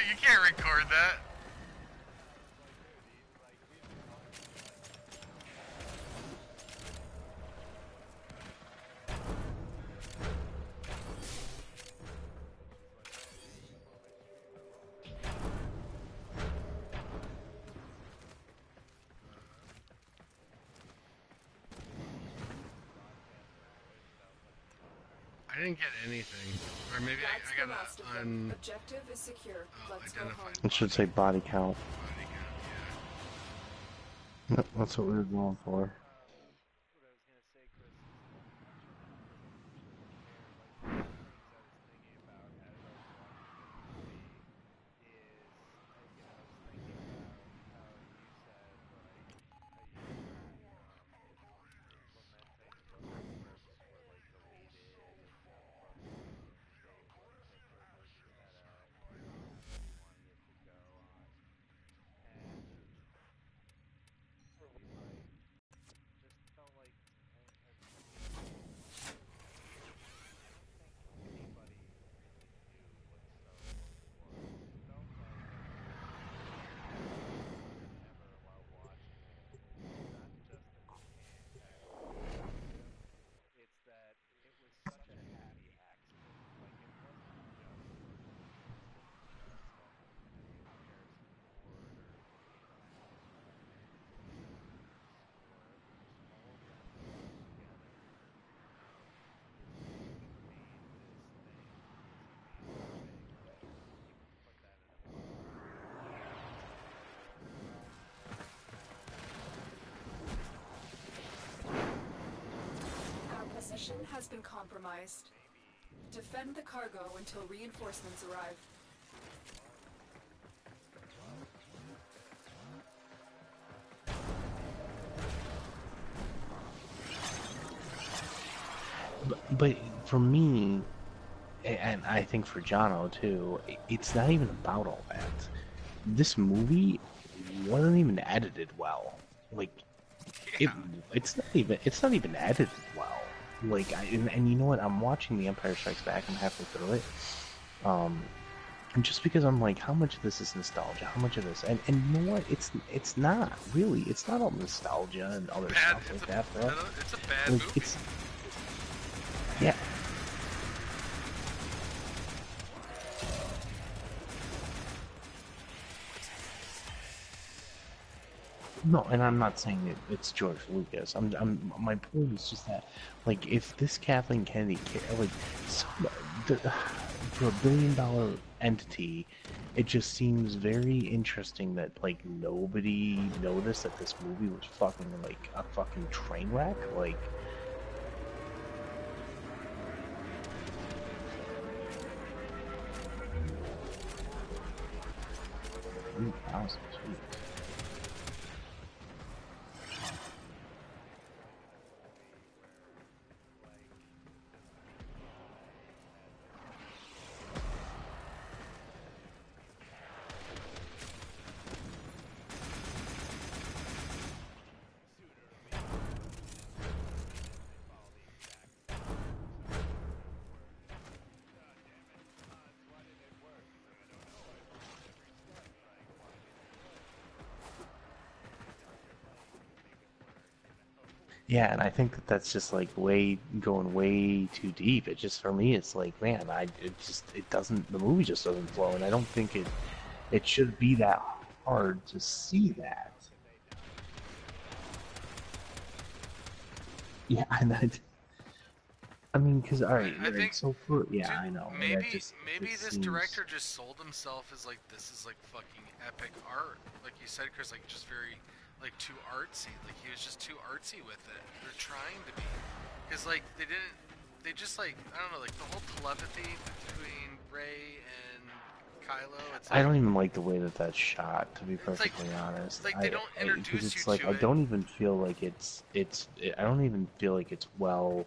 you can't record that. I didn't get anything. Or maybe I got an Objective is secure. Let's go home. identified. It should say body count. Body count, Yep, that's what we were going for. Has been compromised. Defend the cargo until reinforcements arrive. But for me, and I think for Jono too, it's not even about all that. This movie wasn't even edited well. Like, it's not even edited well. Like, and you know what? I'm watching The Empire Strikes Back. I'm halfway through it. And just because I'm like, how much of this is nostalgia? How much of this? And you know what? It's not really. It's not all nostalgia and other stuff like that, bro. It's a bad movie. Yeah. No, and I'm not saying it's George Lucas. My point is just that, like, if this Kathleen Kennedy, like, for $1 billion entity, it just seems very interesting that, like, nobody noticed that this movie was fucking, like, a fucking train wreck. Like, $3,000, sweet. Yeah, and I think that that's just like going way too deep. It just for me, it's like, man, it doesn't, the movie just doesn't flow, and I don't think it should be that hard to see that. Yeah, and I mean, because all right, I think, so for dude, I know maybe this seems... director just sold himself as like, this is like fucking epic art, like you said, Chris, like just very like too artsy. Like he was just too artsy with it. They're trying to be, because like they just like, I don't know, like the whole telepathy between Rey and Kylo. It's like, I don't even like the way that that's shot, to be perfectly honest. Like they don't introduce it's you like, to I it. don't even feel like I don't even feel like it's well.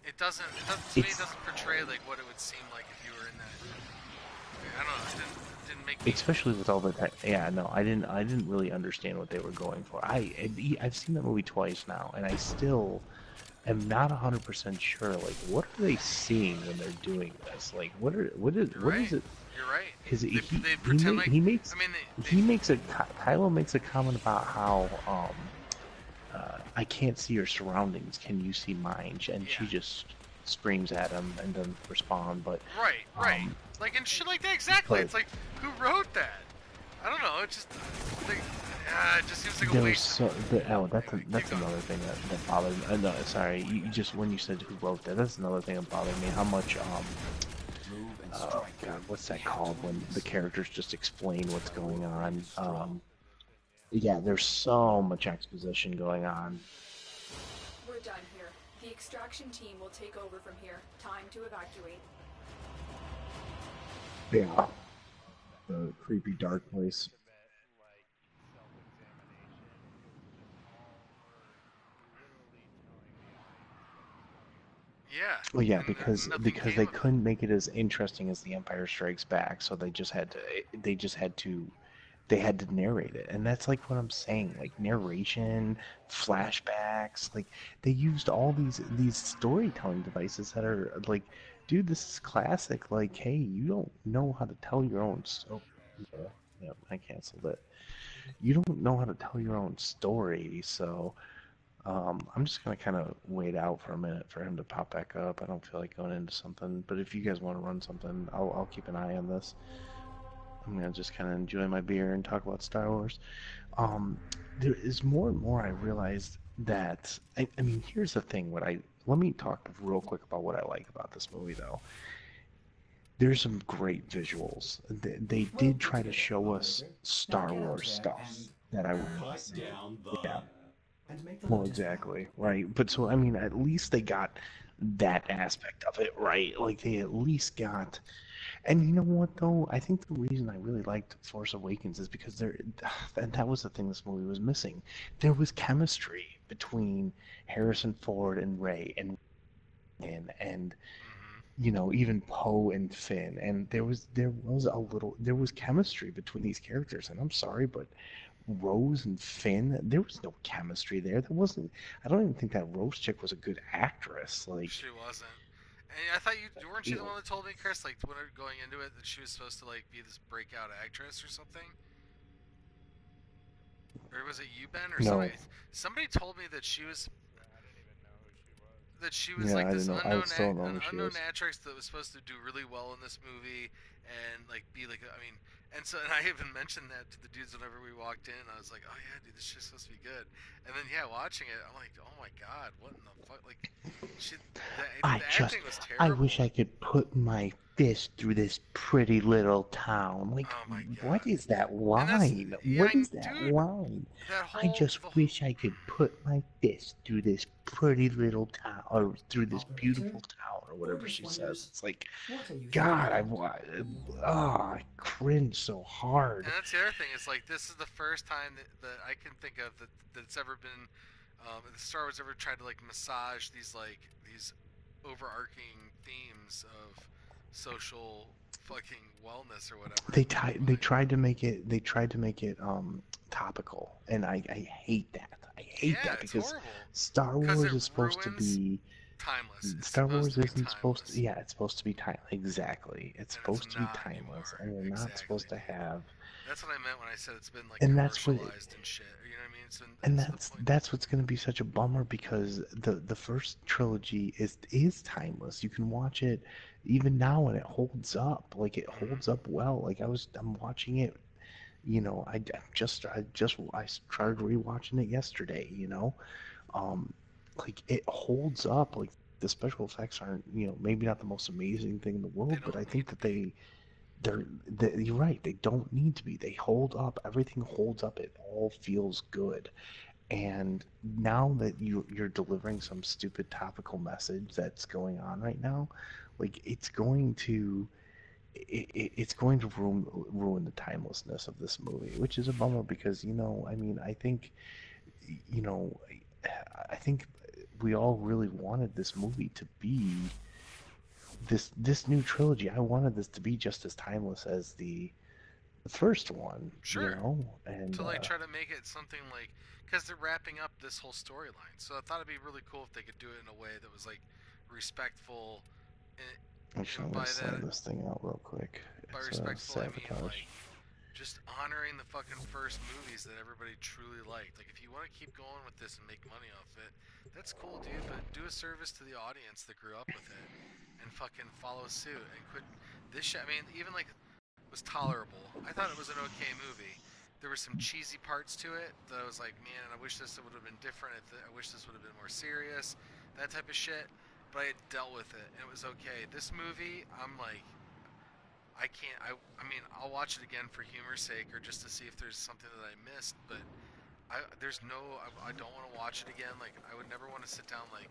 It doesn't. To me, it doesn't portray like what it would seem like if you were in that. I don't know. It didn't make me. Especially with all the yeah, no, I didn't really understand what they were going for. I've seen that movie twice now, and I still am not 100% sure. Like, what are they seeing when they're doing this? Like, You're what is right. it? You're right. Because They pretend like, I mean, he makes a Kylo makes a comment about how I can't see your surroundings. Can you see mine? And she yeah, just screams at him and doesn't respond. right, right. Um, Like and shit like that. Exactly. but It's like who wrote that? I don't know. It just like, it just seems like a there was waste of. so oh Anyway, keep that's going. another thing that bothered me. No, sorry, you just when you said who wrote that, that's another thing that bothered me. How much God, what's that called when the characters just explain what's going on? Yeah, there's so much exposition going on. We're done here. The extraction team will take over from here. Time to evacuate. Yeah, the creepy dark place. Yeah, Well, yeah, and nothing because came they of it. couldn't make it as interesting as The Empire Strikes Back, so they just had to they had to narrate it, and that's like what I'm saying, like narration, flashbacks, like they used all these storytelling devices that are like, dude, this is classic. Like, hey, you don't know how to tell your own story. Yeah, I canceled it. You don't know how to tell your own story, so I'm just gonna kind of wait out for a minute for him to pop back up. I don't feel like going into something, but if you guys want to run something, I'll keep an eye on this. I'm gonna just kind of enjoy my beer and talk about Star Wars. Um, there is more and more I realized that I mean, here's the thing. What I Let me talk real quick about what I like about this movie, though. There's some great visuals. They Well did put try to together, show us Operator. Now Star get out Wars there stuff and that I would want to hunt see. down Yeah, and make the well, Lotus found. exactly, right. But so I mean, at least they got that aspect of it right. Like they at least got. And you know what though? I think the reason I really liked Force Awakens is because and that was the thing this movie was missing. There was chemistry between Harrison Ford and Ray and Hmm. even Poe and Finn, and there was chemistry between these characters. And I'm sorry, but Rose and Finn, there was no chemistry there. There wasn't. I don't even think that Rose chick was a good actress. Like, She wasn't. And I thought you weren't you you the know, one that told me, Chris, like when we were going into it that she was supposed to like be this breakout actress or something, or was it you, Ben, or somebody? no, Somebody told me that she was yeah, like I this don't know. I still don't know an who she unknown is. actress that was supposed to do really well in this movie and like be like I mean and I even mentioned that to the dudes whenever we walked in. I was like, oh yeah, dude, this shit's supposed to be good. And then yeah, watching it, I'm like, oh my god, what in the fuck? Like, she the acting was I wish terrible. I could put my fist through this pretty little town. Like, Oh my what god. is that And that's line? yeah, What is that dude, line? that I whole just the wish I could put my fist through this pretty little town, or through this Operator, beautiful town, or whatever Orders she says. wonders, It's like, what are you thinking God, about? I cringe so hard. And that's the other thing. Is like this is the first time that I can think of that it's ever been that Star Wars ever tried to like massage these overarching themes of social fucking wellness or whatever. Like, They tried to make it topical, and I hate that. I hate yeah, that it's because horrible Star because Wars it is supposed to ruins be timeless. It's Star supposed Wars to be isn't supposed to, timeless, yeah, it's supposed to be time. Exactly. It's and it's supposed to be not timeless, anymore. and we're not Exactly, supposed to dude. have, That's what I meant when I said it's been like and commercialized and shit. You know what I mean? It's to the point. that's what's going to be such a bummer because the first trilogy is timeless. You can watch it even now and it holds up. Like it Hmm. holds up well. I'm watching it, I started rewatching it yesterday, um, like it holds up. Like the special effects aren't, maybe not the most amazing thing in the They world, but I don't need think to that be. you're right. They don't need to be. They hold up. Everything holds up. It all feels good. And now that you're delivering some stupid topical message that's going on right now, like it's going to ruin the timelessness of this movie, which is a bummer because I mean, you know, I think we all really wanted this movie to be this new trilogy. I wanted this to be just as timeless as the first one, you Sure. know, and To like try to make it something like, because they're wrapping up this whole storyline. So I thought it'd be really cool if they could do it in a way that was like respectful, actually, and I'm gonna send this thing out real quick. by It's a respectful I mean sabotage. like just honoring the fucking first movies that everybody truly liked. Like if you want to keep going with this and make money off it, that's cool, dude. But do a service to the audience that grew up with it, and fucking follow suit and quit this shit. I mean, even like was tolerable. I thought it was an okay movie. There were some cheesy parts to it that I was like, man, I wish this would have been different. I wish this would have been more serious, that type of shit. But I dealt with it, and it was okay. This movie, I'm like, I can't. I mean, I'll watch it again for humor's sake, or just to see if there's something that I missed. But there's no. I don't want to watch it again. Like, I would never want to sit down like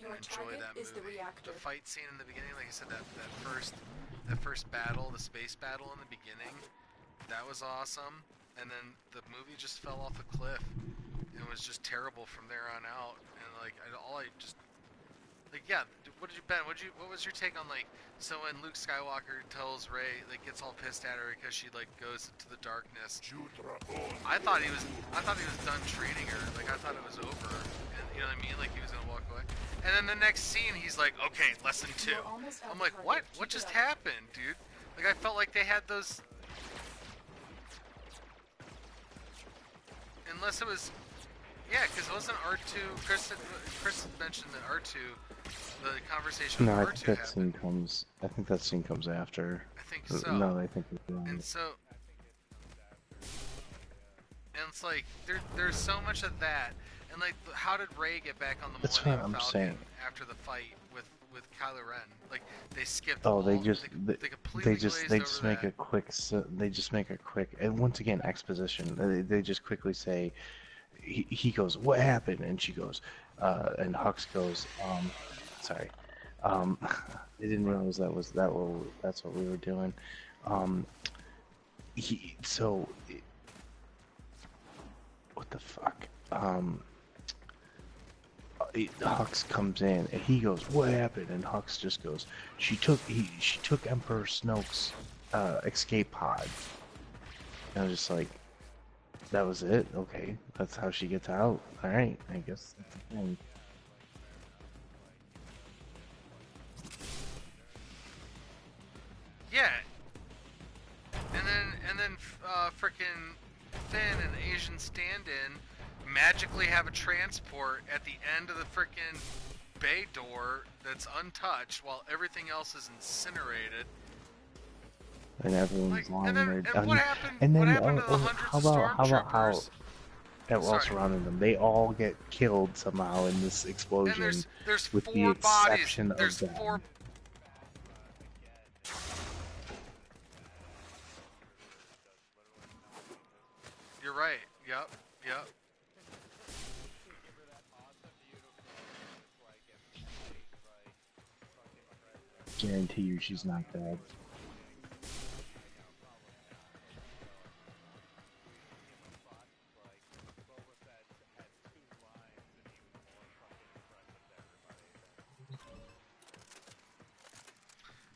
and Your enjoy target that is the movie. reactor. The fight scene in the beginning, like I said, that first battle, the space battle in the beginning, that was awesome. And then the movie just fell off a cliff and was just terrible from there on out. And like, all I just like, yeah. What did you, Ben? What was your take on like? So when Luke Skywalker tells Rey, like, gets all pissed at her because she like goes into the darkness. I thought he was done training her. Like, I thought it was over. And you know what I mean? Like he was gonna walk away. And then the next scene, he's like, okay, lesson 2. You're almost at I'm the like, target. what? Keep What it just up. happened, dude? Like, I felt like they had those. Unless it was. Yeah, because it wasn't R2. Chris had mentioned that R2, the conversation with no, I think R2 that scene happened. comes. I think that scene comes after. I think so. No, I think it's And right. so, and it's like there's so much of that. And like, how did Rey get back on the That's what Millennium I'm Falcon saying. after the fight with Kylo Ren? Like, they skipped Oh, all. They completely they glazed over just make that. a quick. They just make a quick. And once again, exposition. They just quickly say, he goes, "What happened?" And she goes, and Hux goes, sorry, I didn't realize that's what we were doing. Um, so what the fuck? Hux comes in and he goes, "What happened?" And Hux just goes, she took Emperor Snoke's escape pod." And I was just like, that was it? Okay, that's how she gets out. All right, I guess that's the thing. Yeah, and then frickin' Finn and Asian stand-in magically have a transport at the end of the frickin' bay door that's untouched while everything else is incinerated. And Like, everyone's and lying then there. and what happened? And What then happened to the hundreds of how about how stormtroopers? that all Sorry. surrounding them? They all get killed somehow in this And explosion, there's with the four bodies. exception There's of four. them. You're right. Yep. Yep. Guarantee you, she's not dead.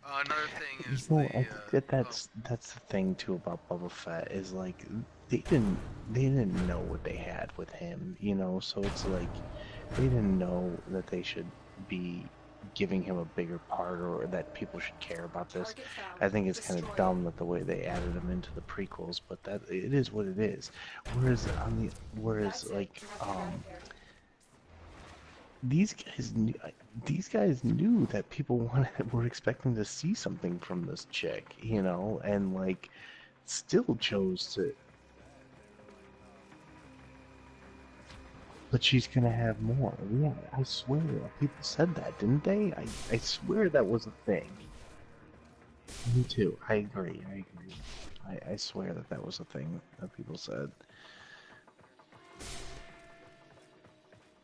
Another thing You is know, the. I think that Oh, that's the thing too about Boba Fett is like they didn't they didn't know what they had with him, you know. So it's like they didn't know that they should be giving him a bigger part or that people should care about this. Target found. I think it's kind Destroy of it. dumb that the way they added him into the prequels, but that it is what it is. Whereas That's it. like Now get out of there. these guys knew, these guys knew that people were expecting to see something from this chick, you know, and like still chose to. But she's gonna have more. Yeah, I swear. People said that, didn't they? I swear that was a thing. Me too. I agree. I agree. I swear that that was a thing that people said.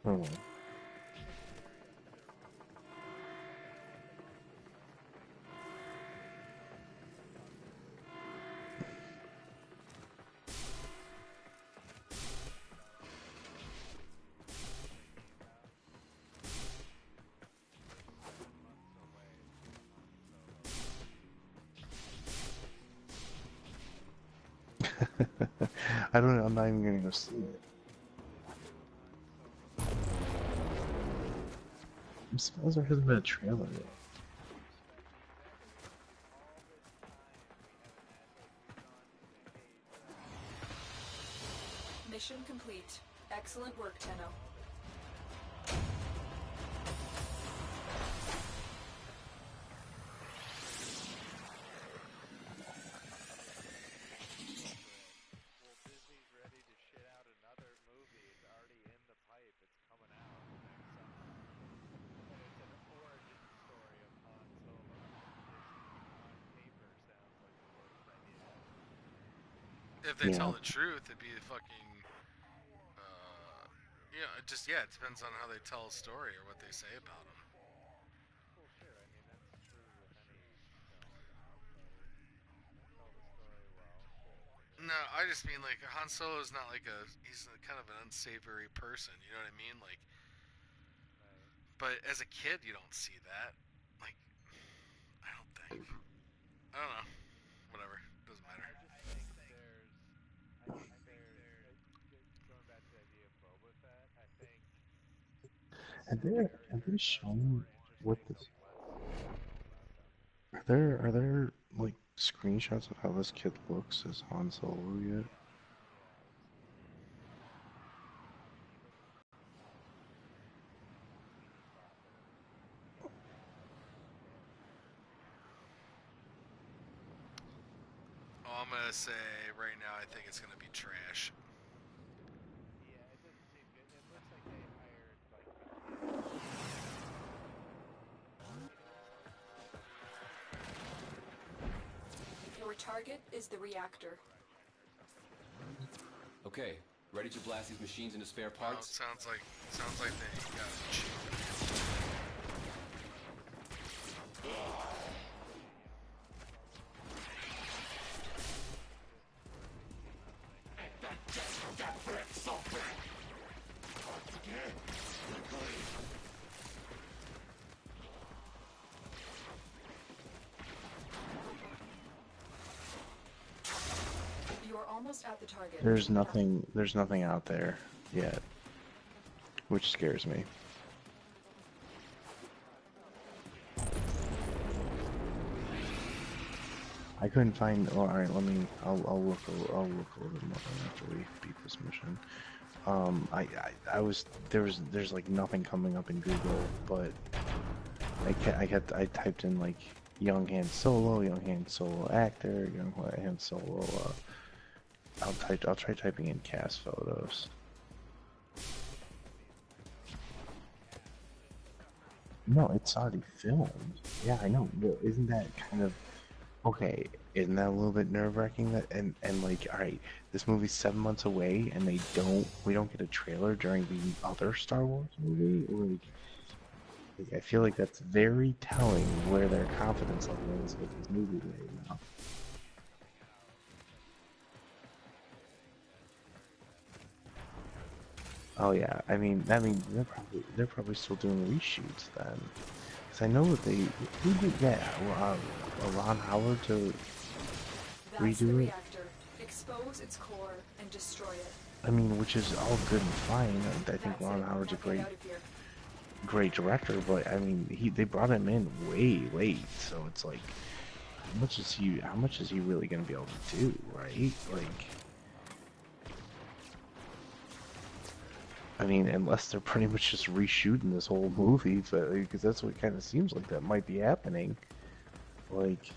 Hmm. I don't. I'm not even gonna go see it. I'm surprised there hasn't been a trailer yet. Mission complete. Excellent work, Tenno. If they Yeah. tell the truth, it'd be fucking. It just it depends on how they tell a story or what they say about them. No, I just mean like Han Solo is not like he's kind of an unsavory person. You know what I mean? Like, but as a kid, you don't see that. Like, I don't think. I don't know. Whatever. Doesn't matter. Have they shown what this? Are there like screenshots of how this kid looks as Han Solo yet? Oh, I'm gonna say right now, I think it's gonna be trash. Your target is the reactor. Okay, ready to blast these machines into spare Well, it parts? sounds like they got a cheat. You're almost at the target. There's nothing. There's nothing out there yet, which scares me. I couldn't find. Well, all right, let me. I'll look. I'll look a little bit more after we beat this mission. There's like nothing coming up in Google, but I typed in like young Han Solo actor, young Han Solo. I'll try typing in cast photos. No, it's already filmed. Yeah, I know. Well, isn't that kind of okay? Isn't that a little bit nerve-wracking? That and like, all right, this movie's 7 months away, and we don't get a trailer during the other Star Wars movie. Like, I feel like that's very telling where their confidence level is with this movie right now. Oh yeah, they're probably still doing reshoots then, because I know that they who did that Ron Howard to That's the redo it. reactor. Expose its core and destroy it. I mean, which is all good and fine. I think That's Ron it. Howard's a Now get out of here. great director, but I mean, they brought him in way late, so it's like, how much is he really gonna be able to do, right? Like, I mean, unless they're pretty much just reshooting this whole movie, but because that's what it kind of seems like that might be happening. Like,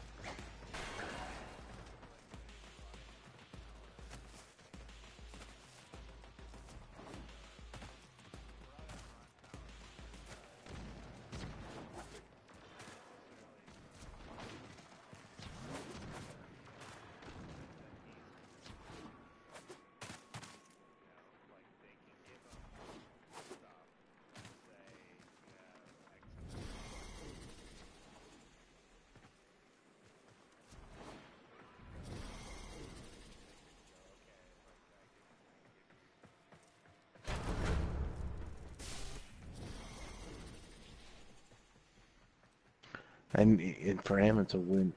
and for him it's a win.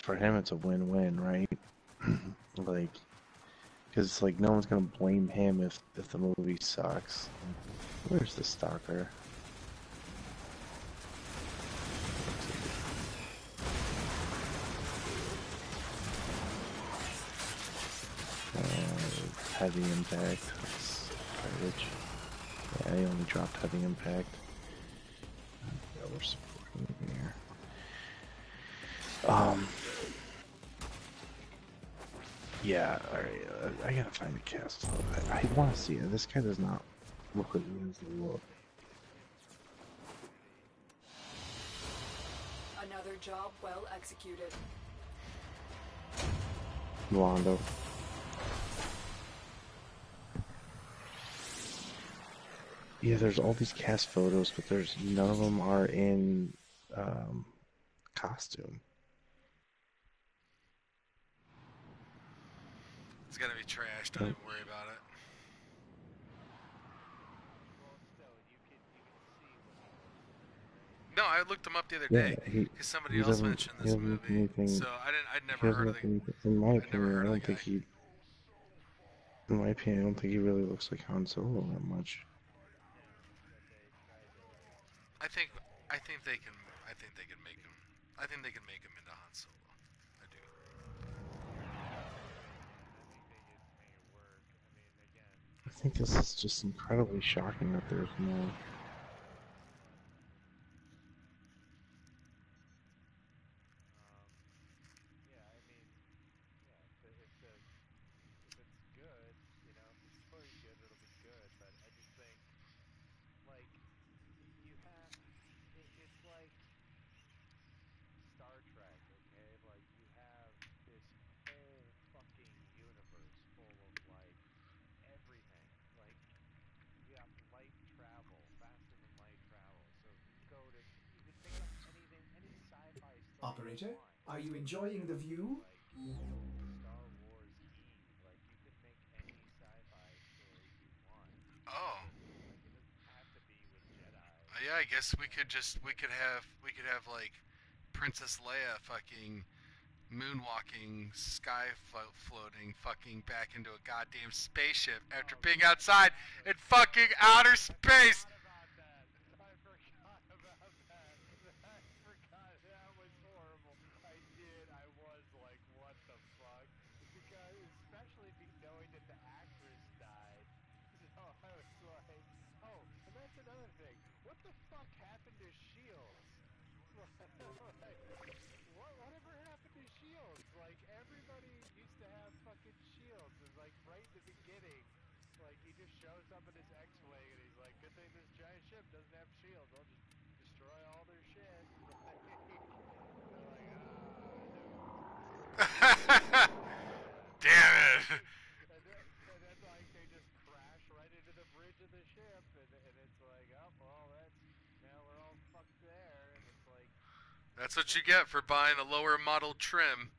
For him, it's a win-win, right? Like, Because like no one's gonna blame him if the movie sucks. Where's the stalker? Heavy impact. That's garbage. Yeah, I only dropped heavy impact. Yeah, we're supporting here. Yeah, alright, I gotta find a cast. I wanna see it. This guy does not look like he has the look. Another job well executed. Wando. Yeah, there's all these cast photos, but there's none of them are in costume. It's gonna be trash. Don't even worry about it. No, I looked him up the other day Yeah, because somebody he else doesn't mentioned he this doesn't look movie. anything. So I'd He never doesn't heard of look the. anything. In my I'd never opinion, heard I of the don't think guy. he. In my opinion, I don't think he really looks like Han Solo that much. I think I think they can. I think they can make him. I think they can make him into Han Solo. I do. I think this is just incredibly shocking that there's no. Operator, are you enjoying the view? Oh. Yeah, I guess we could have like Princess Leia fucking moonwalking, floating, fucking back into a goddamn spaceship after being outside in fucking outer space. Damn it! That's what you get for buying a lower model trim.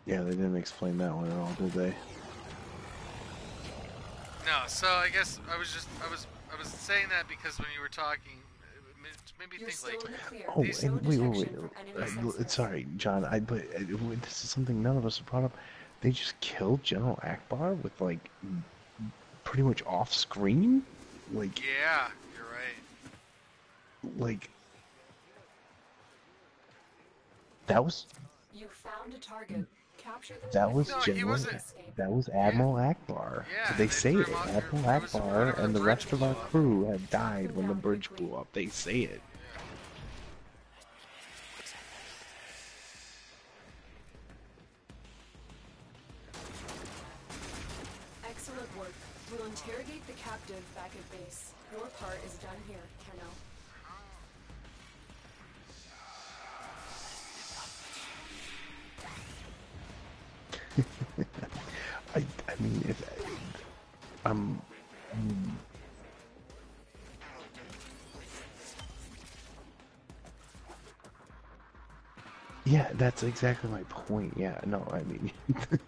Yeah, they didn't explain that one at all, did they? No, so I guess I was saying that because when you were talking, it made me You're think still like in the clear. Oh, these. No and wait, detection from enemy sensors. sorry, John. This is something none of us have brought up. They just killed General Akbar with like pretty much off screen. Like, Yeah, you're right. like that was You found a target. Capture them that before was No, you he General. fully wasn't. escape. That was Yeah, Admiral Akbar. yeah, They and they say threw it. him out. Admiral It was Akbar whenever the and the bridge rest of blew our up. crew had Track died them when the down bridge quickly. blew up. They say it. Yeah. Excellent work. We'll interrogate the captive back at base. Your part is done here, Tenno. Um, yeah, that's exactly my point. Yeah, no, I mean,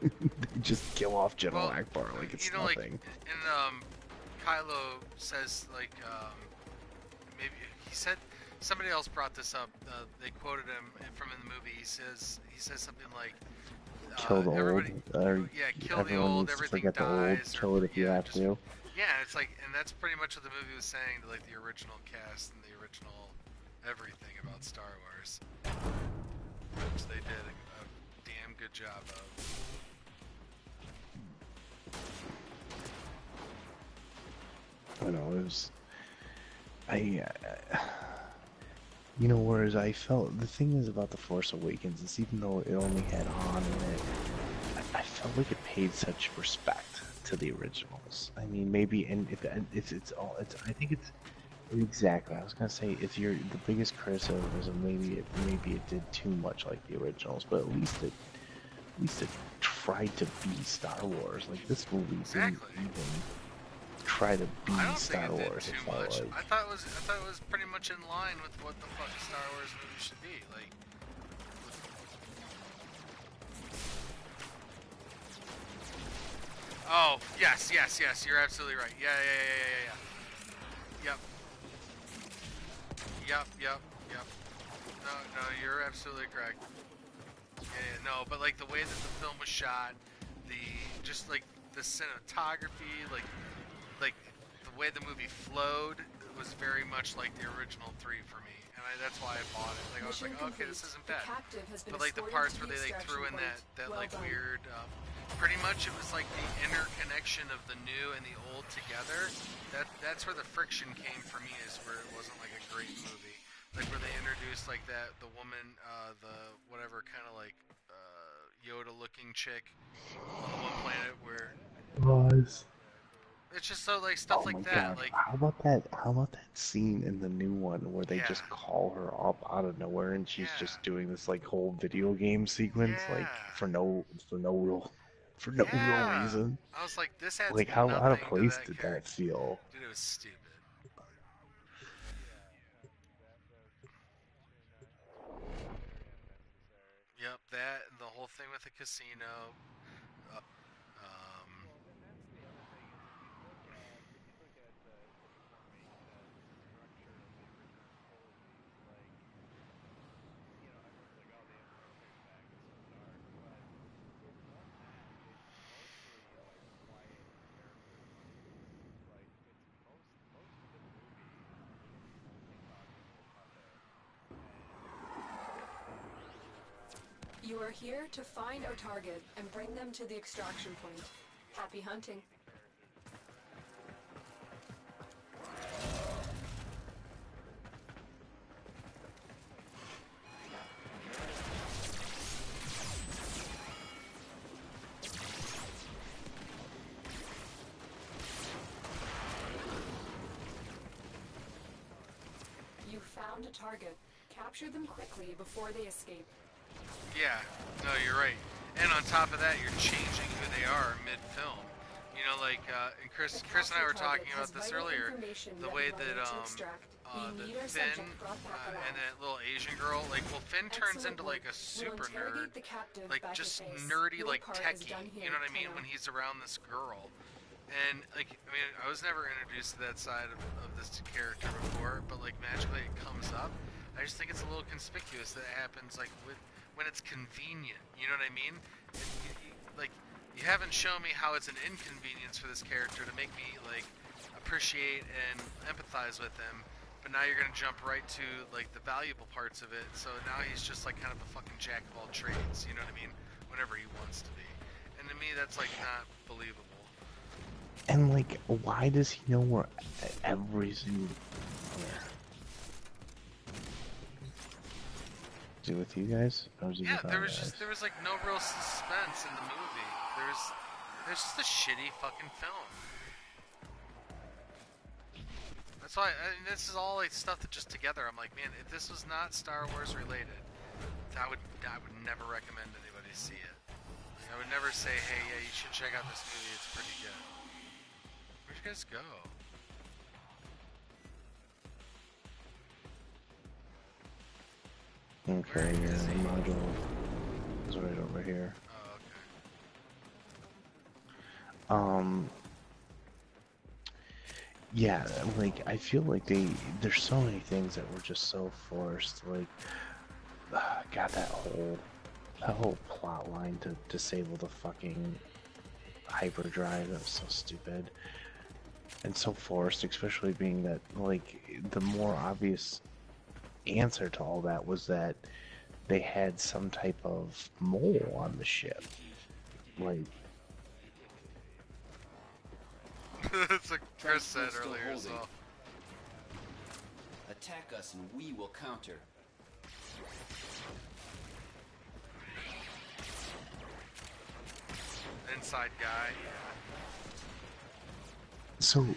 they just kill off General Well, Akbar like you it's know, like, nothing. and Kylo says like maybe he said somebody else brought this up. They quoted him from in the movie. He says something like Kill the old, everybody, or yeah, kill the everyone old, needs to everything forget the old. dies, or Kill it if you yeah, have just to. yeah. It's like, and that's pretty much what the movie was saying to like the original cast and the original everything about Star Wars, which they did a damn good job of. I know it was. You know, whereas I felt the thing is about the Force Awakens is even though it only had Han in it, I felt like it paid such respect to the originals. I mean, maybe, and if it's all, it's I think it's exactly. I was gonna say if you're the biggest criticism, maybe it did too much like the originals, but at least it tried to be Star Wars. Like this movie didn't Exactly. even try to be I don't think Star it did Wars. It too felt much. like. I thought it was pretty much in line with what the fuck a Star Wars movie should be. Like, oh yes, yes, yes. You're absolutely right. Yeah, yeah, yeah, yeah, yeah, yeah. Yep, yep, yep, yep. No, no, you're absolutely correct. Yeah, yeah, no, but like the way that the film was shot, the just like the cinematography, like the way the movie flowed was very much like the original three for me, and that's why I bought it. Like I was Mission like, okay, complete. this isn't The bad. captive has been But like the escorted parts to where the they like extraction threw in point. that Well like done. weird, pretty much it was like the interconnection of the new and the old together. That's where the friction came for me, is where it wasn't like a great movie. Like where they introduced like the woman, the whatever kind of like Yoda looking chick on the one planet where Was. it's just so like stuff Oh like my that. god, Like how about that? How about that scene in the new one where they yeah, just call her up out of nowhere and she's yeah, just doing this like whole video game sequence like yeah, for no real yeah. reason. I was like, this adds Like how out of nothing to place that did that character. feel? Dude, it was stupid. Yep, that and the whole thing with the casino. Um, You are here to find our target and bring them to the extraction point. Happy hunting. You found a target. Capture them quickly before they escape. yeah, no, you're right. And on top of that, you're changing who they are mid-film. You know, like, and Chris and I were talking about this earlier. The way that that Finn and that little Asian girl, like, well, Finn turns into like a super nerd, like just nerdy, like techie. You know what I mean? When he's around this girl. And like, I mean, I was never introduced to that side of this character before, but like magically it comes up. I just think it's a little conspicuous that it happens like when it's convenient. You know what I mean? Like, you haven't shown me how it's an inconvenience for this character to make me like appreciate and empathize with him. But now you're gonna jump right to like the valuable parts of it. So now he's just like kind of a fucking jack of all trades. You know what I mean? Whenever he wants to be. And to me, that's like not believable. And like, why does he know where every single where? Is he with you guys? Or is he Yeah, with our guys? there was like no real suspense in the movie. There's just a shitty fucking film. That's why I mean, this is all like stuff that just together. I'm like, man, if this was not Star Wars related, I would never recommend anybody see it. Like, I would never say, hey, yeah, you should check out this movie. It's pretty good. guys go? Okay, Where yeah, is the he? module is right over here. Oh, Um, yeah, like I feel like there's so many things that were just so forced. Like, God, that whole plot line to disable the fucking hyperdrive, that was so stupid and so forced, especially being that like the more obvious answer to all that was that they had some type of mole on the ship. Like, okay. That's what Chris said Transport's still earlier as holding. well. Attack us and we will counter. Inside guy. so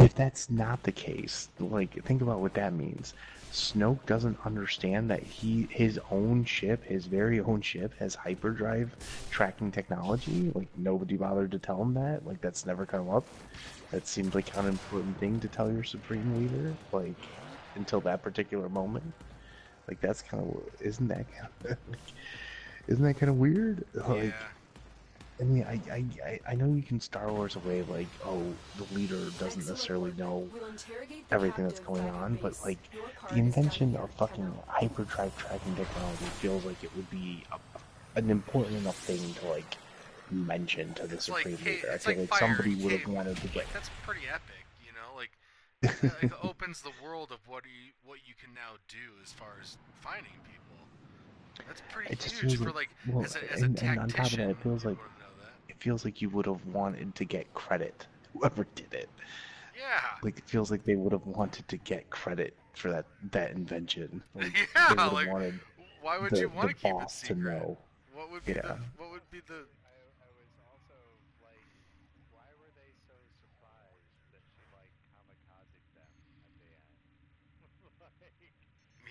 if that's not the case, like think about what that means. Snoke doesn't understand that his own ship, his very own ship, has hyperdrive tracking technology. Like nobody bothered to tell him that. Like that's never come up. That seemed like an unimportant thing to tell your supreme leader. Like until that particular moment. Like that's kind of isn't that kind of weird? Like Yeah. I mean, I know you can Star Wars away like, oh, the leader doesn't Excellent necessarily work. know We'll interrogate the everything that's captive going back at on, but base. like Your the part is done invention here. of fucking Come out. hyperdrive tracking technology feels like it would be an important enough thing to like mention to the It's like supreme leader. I it's feel like like fire somebody and would have cable. wanted to get. Like that's pretty epic, you know. Like opens the world of what you can now do as far as finding people. That's pretty It just huge feels for like, like well, as a and on top of that, tactician, it feels you'd like want to know that. you would have wanted to get credit, whoever did it. Yeah. Like it feels like they would have wanted to get credit for that invention. Like they Yeah, would have like wanted why would you the want to keep it boss to secret? know. Yeah. What would be the I was also like, why were they so surprised that she like kamikazed them at the end?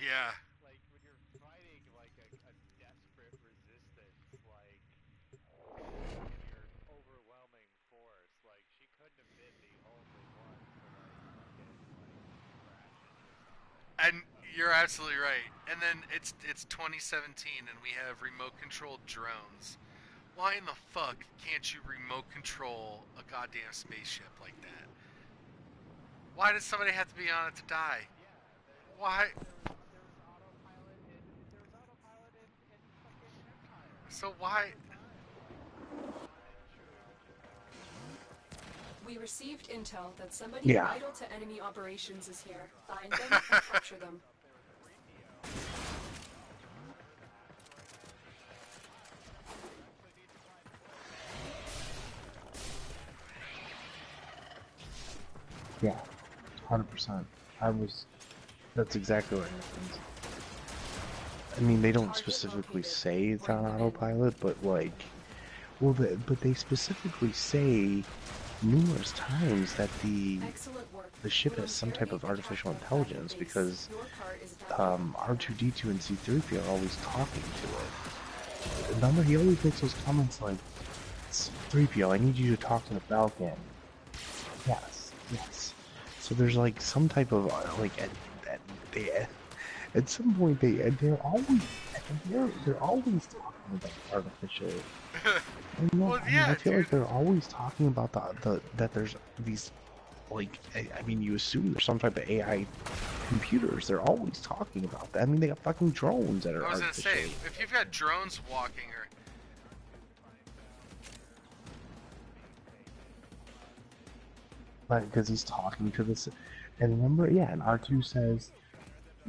yeah. Like when you're fighting like a desperate resistance, like and you're overwhelming force, like she couldn't have been the only one to like fucking like crash into something. And you're absolutely right. And then it's 2017 and we have remote controlled drones. Why in the fuck can't you remote control a goddamn spaceship like that? Why does somebody have to be on it to die? Yeah, Why? there was autopilot in fucking Empire. So The why? whole time, like We received intel that somebody Yeah. vital to enemy operations is here. Find them and capture them. up there with 3PO. Wherever the asteroid is, you actually need to fly towards it. Yeah. 100%. I was. That's exactly what happens. I mean, they don't Target specifically located. say it's Bring on them in. autopilot, but like, well, but they specifically say numerous times that Excellent work. the ship We'll has some type interrogate of the artificial captive back at intelligence base. because Your part is done. R2D2 and C3PO are always talking to it. Remember, he always makes those comments like, "3PO, I need you to talk to the Falcon." Yes, yes. So there's like some type of like at some point they're always talking about artificial. I don't know. Well, I mean, I yeah, feel dude. like they're always talking about the that there's these like I mean you assume there's some type of AI computers. They're always talking about that. I mean they got fucking drones that are I was gonna say artificially. if you've got drones walking or But because he's talking to this, and remember, yeah, and R2 says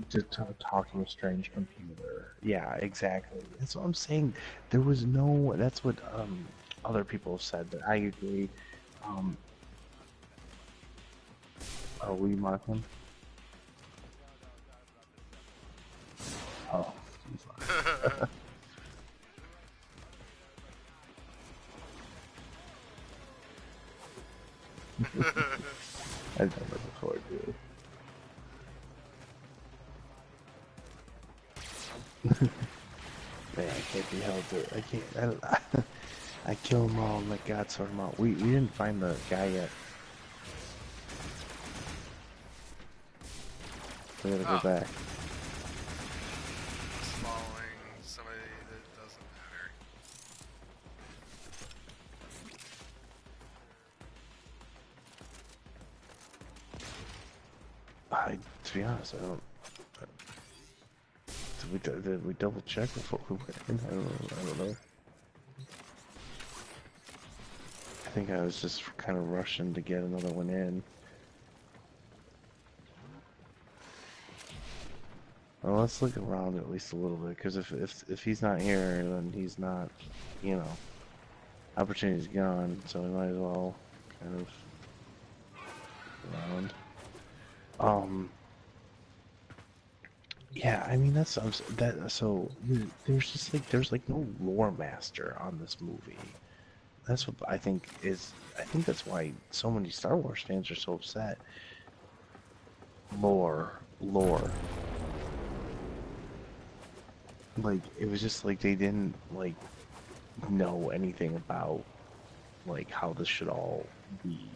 to talk to a strange computer. Yeah, exactly. That's what I'm saying. There was no. That's what other people said. That I agree. Um, oh, will you mark him? Oh, I've done that before, too. Man, I can't be held to. I can't. I killed them all and let God sort them out. We didn't find the guy yet. We gotta go Oh, back. just following somebody that doesn't matter. To be honest, I don't. Did we double check before we went in? I don't know. I think I was just kind of rushing to get another one in. Well, let's look around at least a little bit, because if he's not here, then he's not, you know, opportunity's gone, so we might as well kind of around. Yeah, I mean that. So there's just like there's like no lore master on this movie. That's what I think is. I think that's why so many Star Wars fans are so upset. Lore. Like it was just like they didn't like know anything about like how this should all be.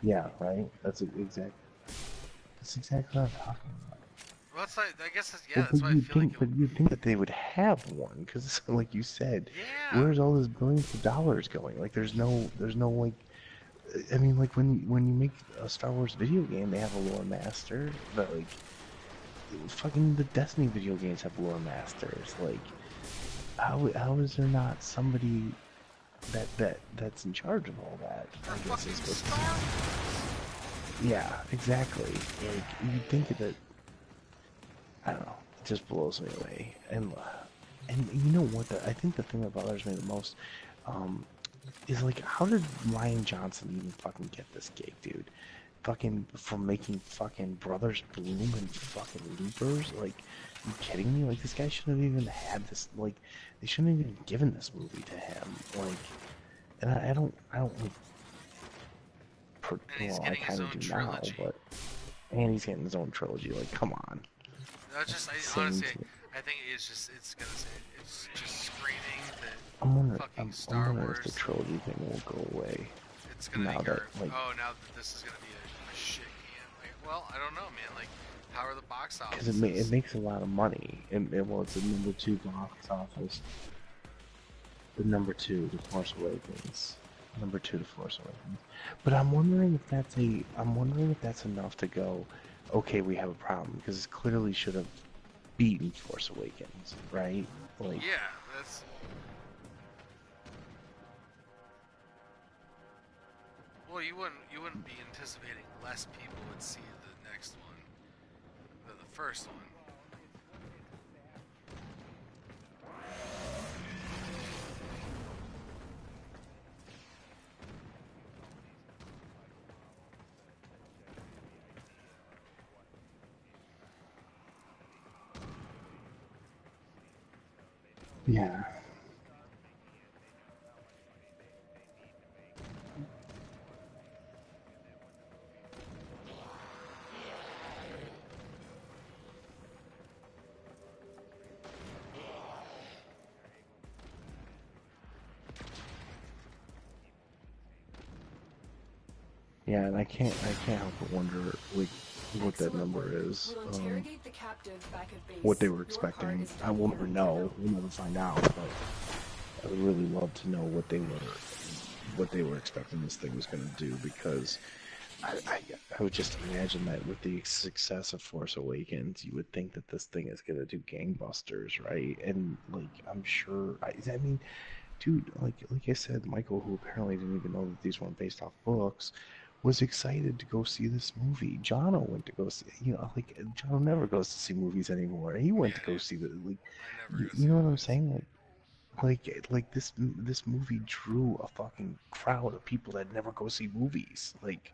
Yeah, right. That's exactly what I'm talking about. Well, that's like, I guess, yeah, Well, that's why I feel like it. but you'd think that they would have one, because like you said, Yeah. where's all this billions of dollars going? Like, there's no like, I mean, like when you make a Star Wars video game, they have a lore master, but like, fucking the Destiny video games have lore masters. Like, how is there not somebody that's in charge of all that? For I guess fucking is what. Star Wars. Yeah, exactly. Like you think that I don't know. It just blows me away. And you know what? I think the thing that bothers me the most um, is like, how did Ryan Johnson even fucking get this gig, dude? Fucking from making fucking Brothers Bloom and fucking Loopers? Like, you kidding me? Like, this guy shouldn't have even had this. Like, they shouldn't have even given this movie to him. Like, and I don't like. And he's Well, I getting his kind of own do now, trilogy. but and he's getting his own trilogy. Like, come on. That's just, That's insane honestly, to me. I think it's gonna say, it's just screaming that fucking I'm Star wondering if the Wars. trilogy thing will go away It's gonna now be that like oh, now that this is gonna be a shit can. Like, well, I don't know, man. Like, how are the box because it offices? makes a lot of money. Well, it's the number two box office. The number two, The Force Awakens. Number two, The Force Awakens. But I'm wondering if that's enough to go. Okay, we have a problem because it clearly should have beaten Force Awakens, right? Like, Yeah, that's. Well, you wouldn't be anticipating less people would see the next one than the first one. yeah, yeah, and I can't help but wonder like what that Excellent number work. is. We'll interrogate the captive back at What they base. were Your part expecting. is I done will here never for know. now. We'll never find out. But I would really love to know what they were expecting this thing was going to do, because I would just imagine that with the success of Force Awakens, you would think that this thing is going to do gangbusters, right? And like I'm sure. I mean, dude, like I said, Michael, who apparently didn't even know that these weren't based off books, was excited to go see this movie. Jono went to go see, like Jono never goes to see movies anymore. He went to Yeah, go dude. see the like, I never go you see know what I'm movies. saying? Like this movie drew a fucking crowd of people that never go see movies. Like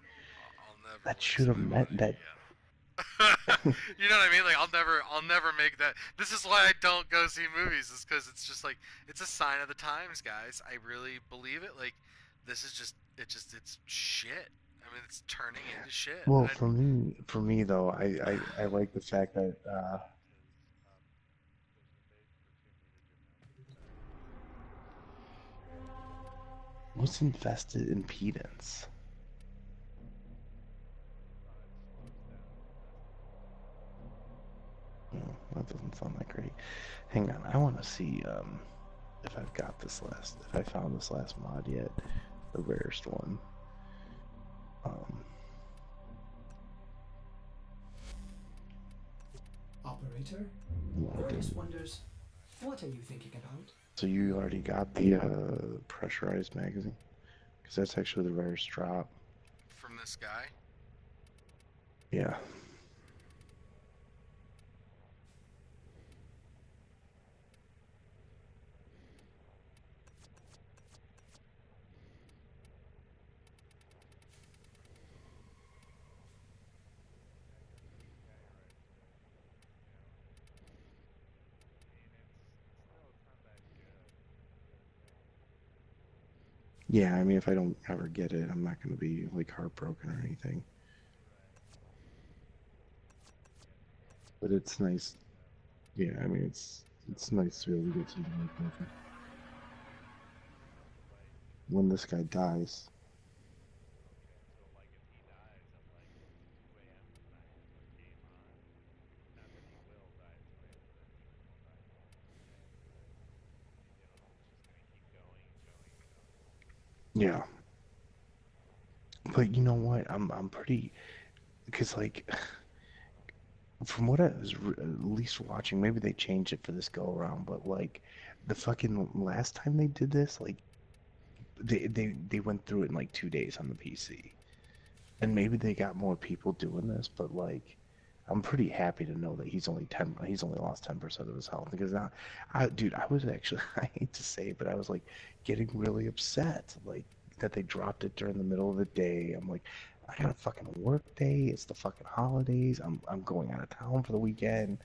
I'll never that waste should have my meant money that. again. You know what I mean? Like, I'll never make that. This is why I don't go see movies. Is because it's just like it's a sign of the times, guys. I really believe it. Like, this is just it's shit. I mean, it's turning into shit. Well, And for me though, I like the fact that What's invested impedance? It slows down invested Oh, that doesn't sound that great. Hang on, I want to see if I've got if I found this last mod yet, the rarest one. Um, Operator? no, I Corliss didn't. wonders, what are you thinking about? So you already got the pressurized magazine? Because that's actually the rarest drop. From this guy. Yeah. Yeah, you're right. I mean, it's not that good. That's the thing. Yeah, I mean, if I don't ever get it, I'm not going to be like heartbroken or anything. Right. But it's nice. That one. Yeah, I mean, So it's nice to be right able to get now, something like this. like, When this guy dies. okay, so like if he dies at like 2 a.m. tonight, like game on. Not that he will die at 2 a.m. tonight. I'm sure he won't die at 2 a.m. tonight, but it's just gonna keep going and going and going. Yeah. But you know what? I'm pretty because like from what I was at least watching, maybe they changed it for this go around, but like the fucking last time they did this, like they went through it in like 2 days on the PC. And maybe they got more people doing this, but like I'm pretty happy to know that he's only lost 10% of his health because now dude, I was actually I hate to say it, but I was like getting really upset like that they dropped it during the middle of the day. I'm like I got a fucking work day. It's the fucking holidays. I'm going out of town for the weekend.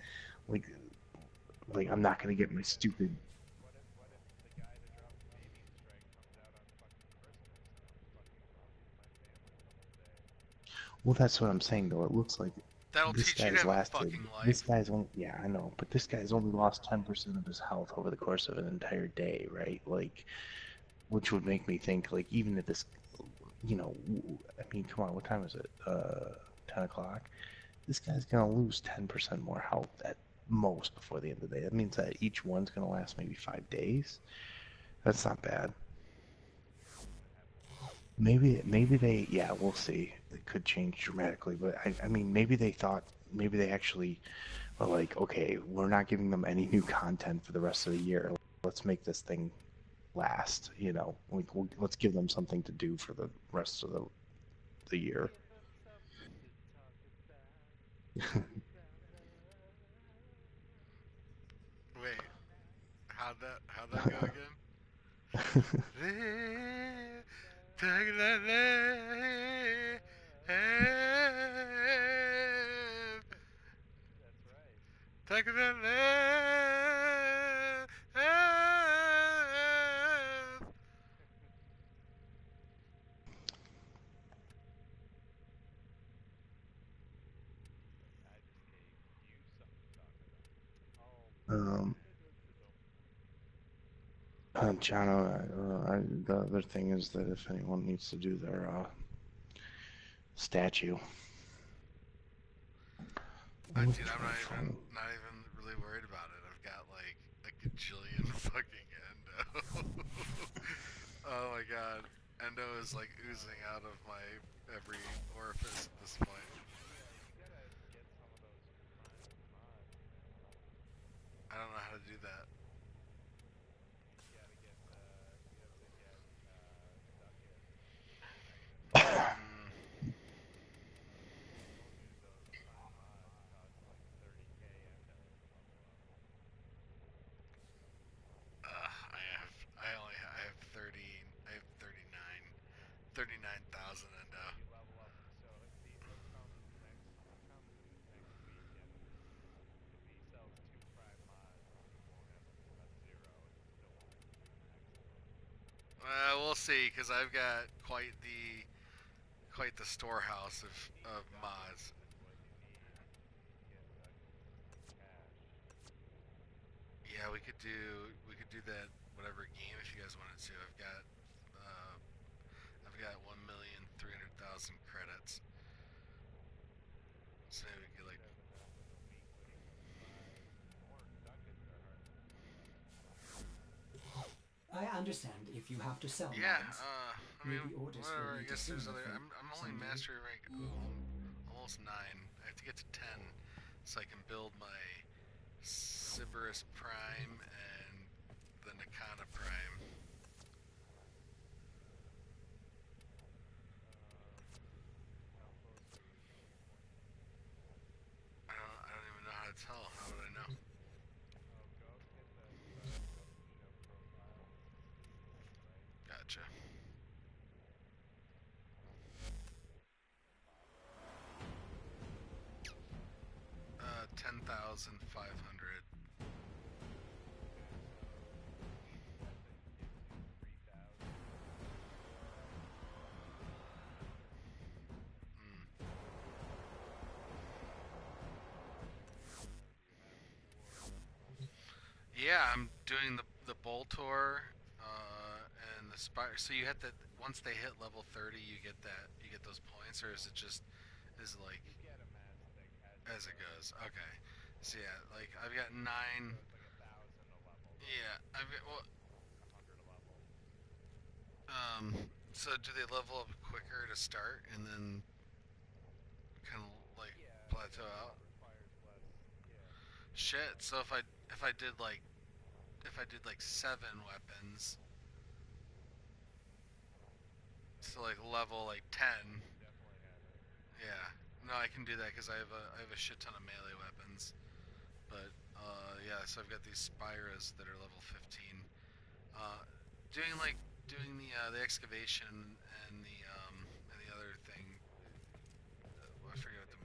Like I'm not gonna get my stupid. What if the guy that dropped the naming strike comes out on fucking Christmas and I'll be with my family the whole day. Well, that's what I'm saying though. It looks like That'll this teach you to guy's have a lasted. fucking This life. guy's only. Yeah, I know, but this guy's only lost 10% of his health over the course of an entire day, right? Like, which would make me think like even if this, I mean, come on, what time is it? 10 o'clock. This guy's gonna lose 10% more health at most before the end of the day. That means that each one's gonna last maybe 5 days. That's not bad. What's gonna happen with that? Maybe they, yeah, we'll see. It could change dramatically, but I mean, maybe they actually were like, okay, we're not giving them any new content for the rest of the year. Let's make this thing last, like let's give them something to do for the rest of the year. Give them something to talk about. Wait, how'd that go again? That's right. I just gave you something to talk about. Oh, um, dum. John, the other thing is that if anyone needs to do their statue, look Dude, at I'm my phone. not even really worried about it. I've got like a gajillion fucking endo. Oh my god, endo is like oozing out of my every orifice at this point. You gotta get some of those prime mods, man. I don't know how to do that. You have to get ducat access. Mm, Only those prime mods cost like 30k endo to level up. I have 30, I have 39,000 endo. You level up, so he'll come next week, and if he sells 2 prime mods, he won't have a zero, and he still won't have to do max elo. We'll see, because I've got quite the storehouse You need of ducats mods. is what you need. You need to get ducats for cash. Yeah, we could do that whatever game if you guys wanted to. I've got 10,000 credits. So maybe we could like, I understand if you have to sell yeah. mines. I mean, Maybe orders will whatever. I need to guess swing there's the other. freight I'm only someday. mastery rank. Ooh, almost 9. I have to get to 10, so I can build my Sybaris Prime and the Nakata Prime. I don't even know how to tell. How would I know? Gotcha. 10,500. Mm. Yeah, I'm doing the Boltor, and the Spire. So you have to once they hit level 30, you get those points, or is it just is it like as it goes? Okay. So yeah, like I've got 9. Yeah, I've got well. So do they level up quicker to start and then kind of like plateau out? Shit. So if I did like if I did like 7 weapons, so like level like 10. Yeah. No, I can do that because I have a shit ton of melee weapons. But yeah, so I've got these Spyros that are level 15. Uh, doing like doing the excavation and the other thing. I forget what the.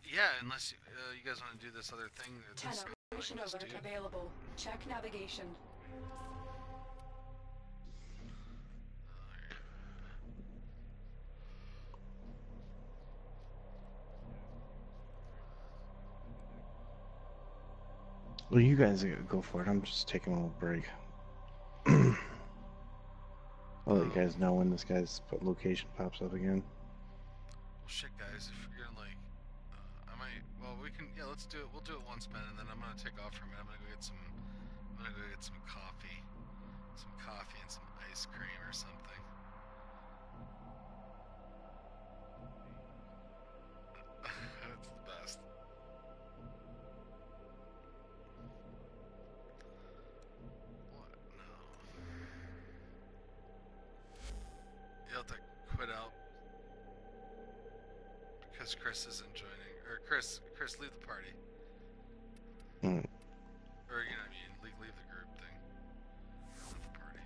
Yeah, unless you guys want to do this other thing, 10 this thing, operation just do alert it. available. Check navigation. Well, you guys go for it. I'm just taking a little break. I'll let you guys know when this guy's location pops up again. Well, shit, guys, if you're gonna like, I might. Well, we can. Yeah, let's do it. We'll do it one spin, and then I'm gonna take off from it. I'm gonna go get some. I'm gonna go get some coffee and some ice cream or something. That's the best. What? No. You'll have to quit out because Chris isn't joining. Or Chris, leave the party. Mm. Or you know what I mean, leave the group thing. Not the party.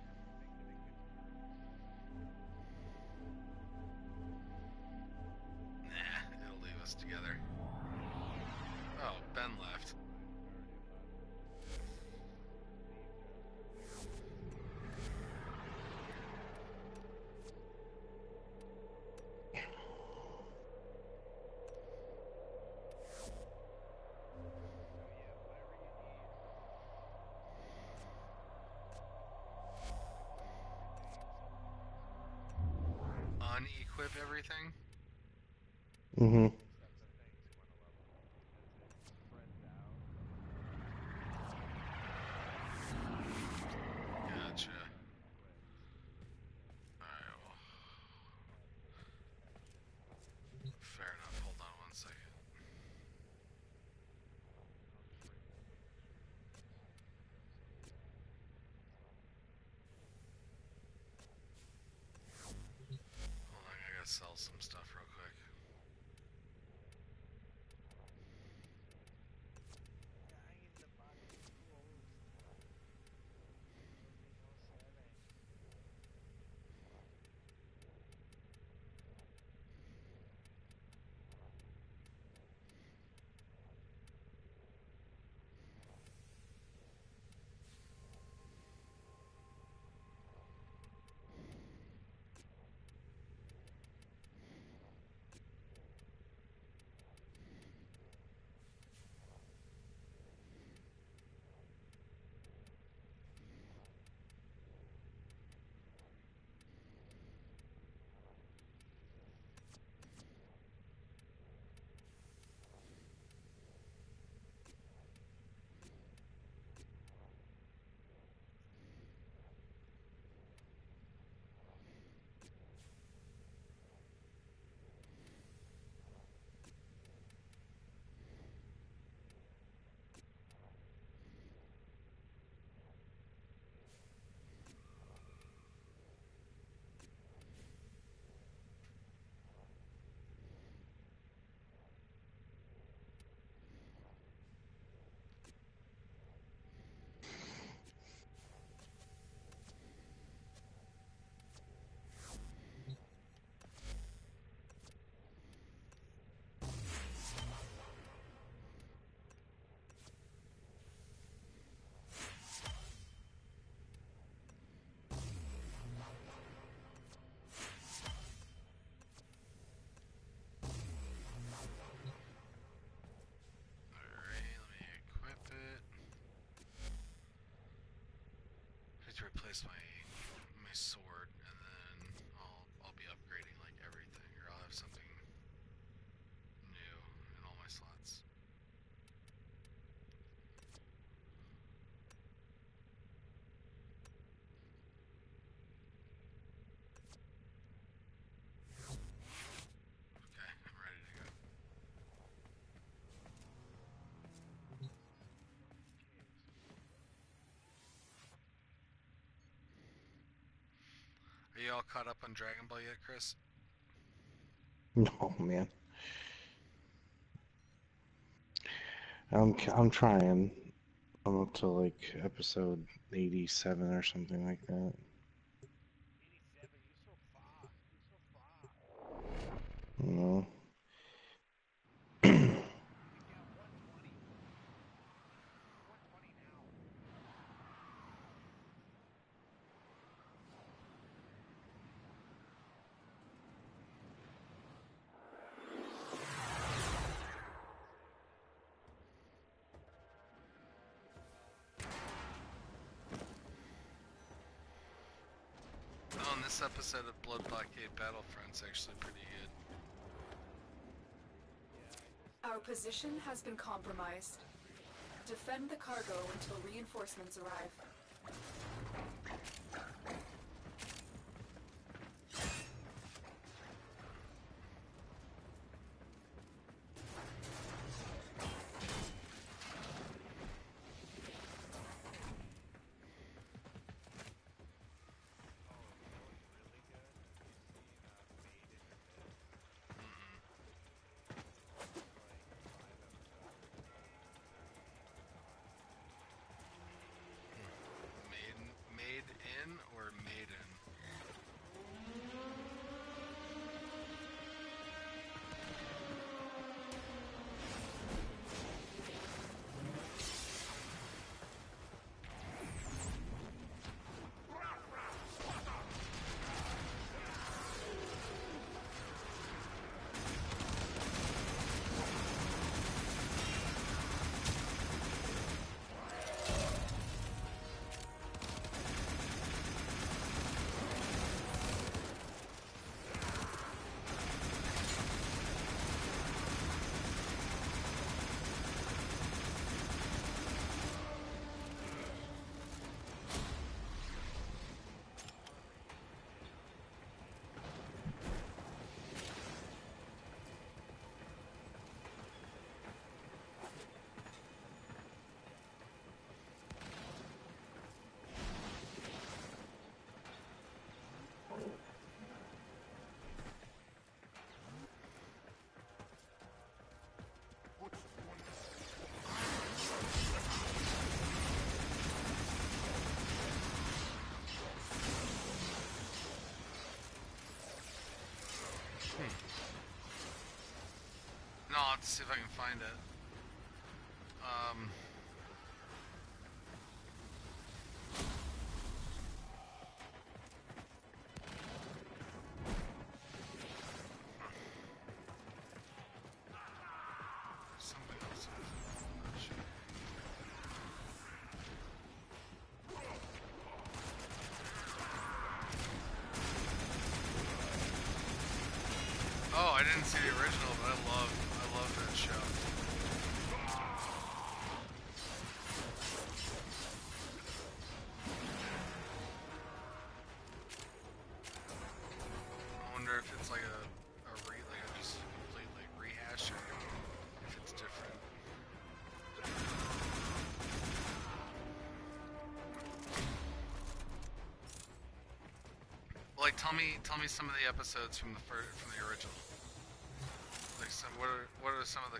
Nah, it'll leave us together. Oh, Ben left. Unequip everything? Mm-hmm. Gotcha. Alright, well. Fair enough. Hold on one second. Hold on, I gotta sell some stuff real quick. to replace my sword, and then I'll be upgrading like everything, or I'll have something new in all my slots. Okay, I'm ready to go. Are you all caught up on Dragon Ball yet, Chris? No, man. I'm trying. I'm up to like episode 87 or something like that. 87. You so far. You so far. You Yeah, 120. You're 120 now. Oh, and this episode of Blood Blockade Battlefront's actually pretty good. Our position has been compromised. Defend the cargo until reinforcements arrive. Oh, you know what's really good? Have you seen Made in Abyss? It's like 5 episodes. Made in or maiden? No, I'll have to see if I can find it. Something else. I'm not sure. Oh, I didn't see the original, but I love that show. I wonder if it's like just a complete like rehash, or if it's different. Well, like tell me some of the episodes from the original. Like what are some of the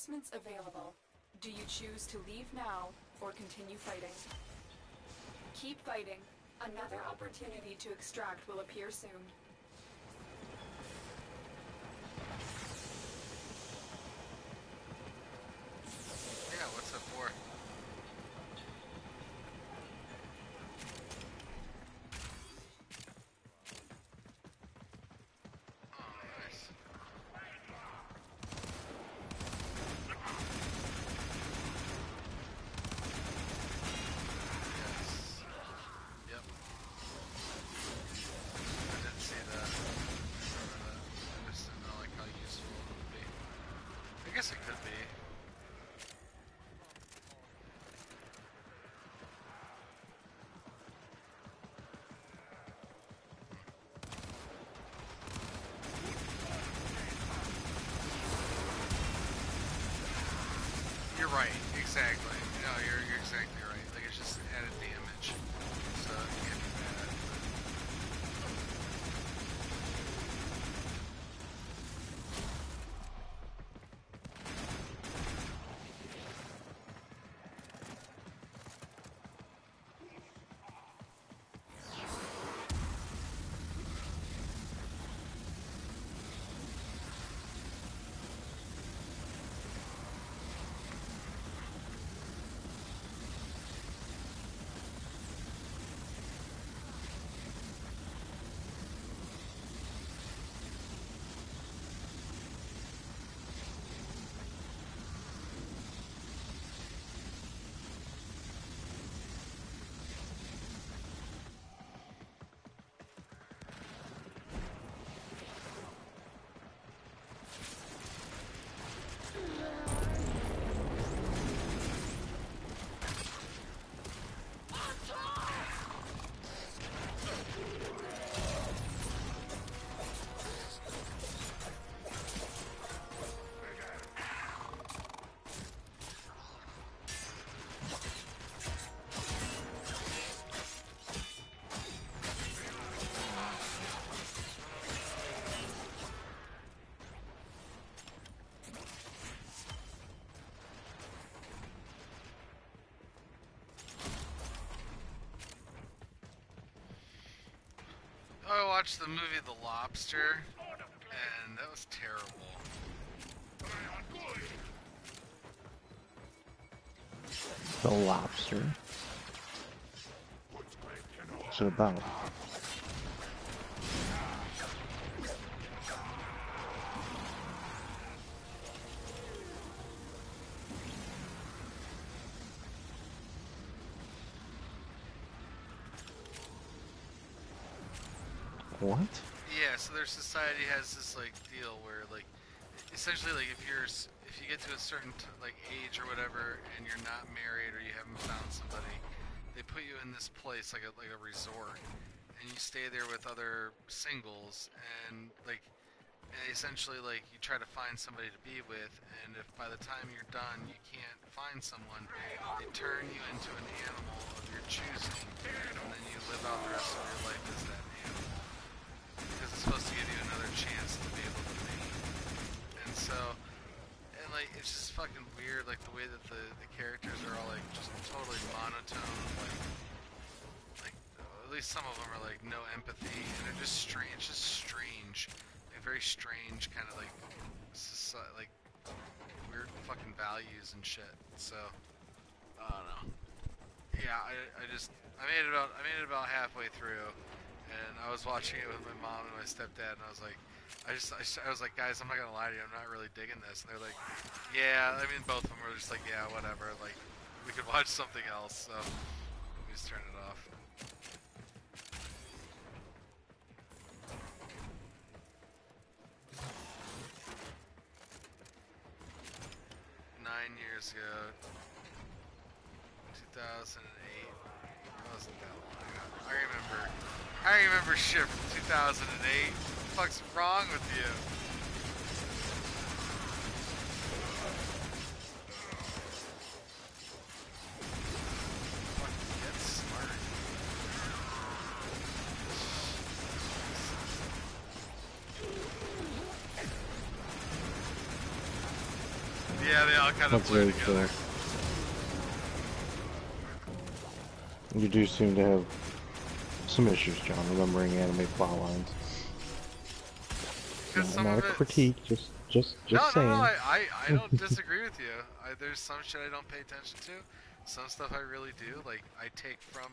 Reinforcements available. Do you choose to leave now or continue fighting? Keep fighting. Another opportunity to extract will appear soon. Yeah, what's up for? Oh, nice. Yes. Yep. I did see that. I remember that. I just didn't know like how useful it would be. I guess it could be. You're right, exactly. No, you're exactly right. Like it's just added damage, so it can't be bad. Oh, I watched the movie The Lobster, and that was terrible. The Lobster. What's it about? What? Yeah, so their society has this like deal where like essentially like if you get to a certain like age or whatever and you're not married or you haven't found somebody, they put you in this place like a resort and you stay there with other singles and like and essentially like you try to find somebody to be with, and if by the time you're done you can't find someone, they turn you into an animal of your choosing, and then you live out the rest of your life as that animal because it's supposed to give you another chance to be able to mate. And so, and like it's just fucking weird, like the way that the characters are all like just totally monotone, like at least some of them are like no empathy, and they're just strange. It's just strange, like very strange kind of like like weird fucking values and shit. So I don't know. Yeah, I made it about halfway through, and I was watching it with my mom and my stepdad, and I was like, I was like, guys, I'm not gonna lie to you, I'm not really digging this. And they're like, yeah. I mean, both of them were just like, yeah, whatever. Like, we could watch something else. So we just turned it off. Nine years ago, 2008. That wasn't that long ago. I remember shit from 2008. What the fuck's wrong with you? Fucking get smart. Yeah, they all kind of That's blur very together. true. You do seem to have some issues, John, remembering anime plot lines. Because some Not of a it's... critique, just No, no, no, saying. I don't disagree with you. There's some shit I don't pay attention to. Some stuff I really do. Like, I take from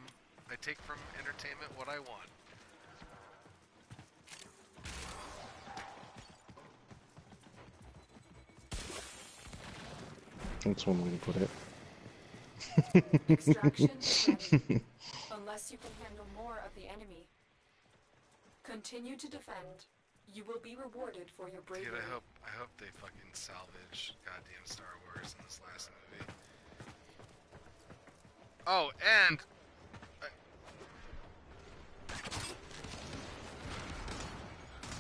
entertainment what I want. That's one way to put it. Extraction is ready. Unless you can handle more of the enemy. Continue to defend. You will be rewarded for your bravery. Dude, I hope they fucking salvage goddamn Star Wars in this last movie. Oh, and I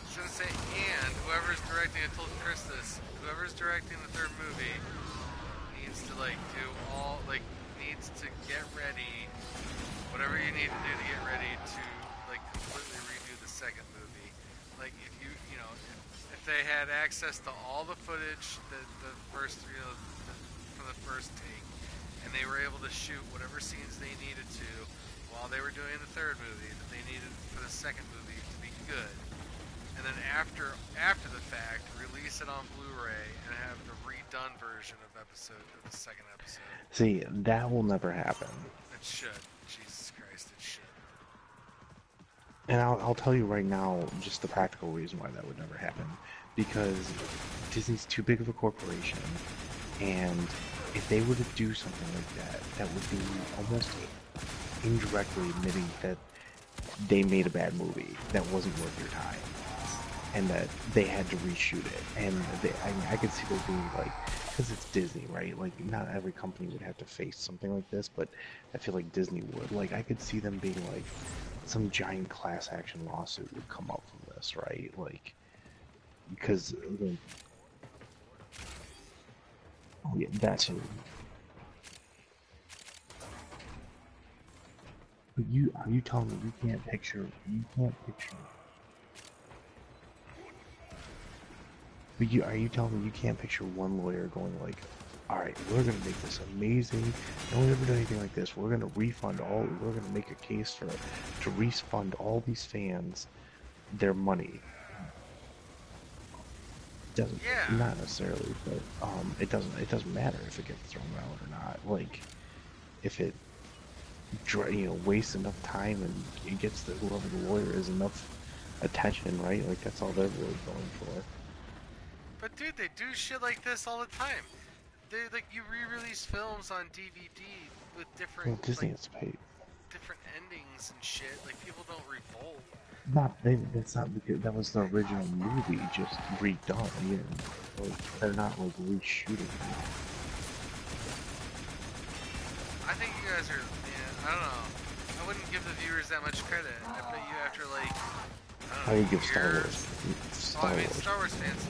was gonna say, and whoever's directing, I told Chris this, whoever's directing the third movie needs to needs to get ready, whatever you need to do to get ready to like completely redo the second movie. Like if if they had access to all the footage the first from the first take, and they were able to shoot whatever scenes they needed to while they were doing the third movie that they needed for the second movie to be good, and then after the fact release it on Blu-ray and have the redone version of the second episode. See, that will never happen. It should. Jesus Christ, it should. And I'll tell you right now, just the practical reason why that would never happen. Because Disney's too big of a corporation, and if they were to do something like that, that would be almost indirectly admitting that they made a bad movie that wasn't worth your time, and that they had to reshoot it. And I could see there being like, because it's Disney, right? Like, not every company would have to face something like this, but I feel like Disney would. Like, I could see them being like, some giant class action lawsuit would come up from this, right? Like, because oh yeah, that's it. But are you telling me you can't picture? But are you telling me you can't picture one lawyer going like, all right, we're gonna make this amazing. No one ever done anything like this. We're gonna We're gonna make a case to refund all these fans their money. Doesn't Yeah. Not necessarily, but it doesn't matter if it gets thrown out or not. Like, if it wastes enough time and it gets whoever the lawyer is enough attention, right? Like, that's all they're really going for. But dude, they do shit like this all the time. They you re-release films on DVD with different Well, Disney has paid. different endings and shit. Like people don't revolt. That's not because that was the original movie, just redone. They're not like reshooting it. I think you guys are, man. I don't know. I wouldn't give the viewers that much credit. I bet you after like I would give Star years. Wars. Well, I mean, Star Wars fans.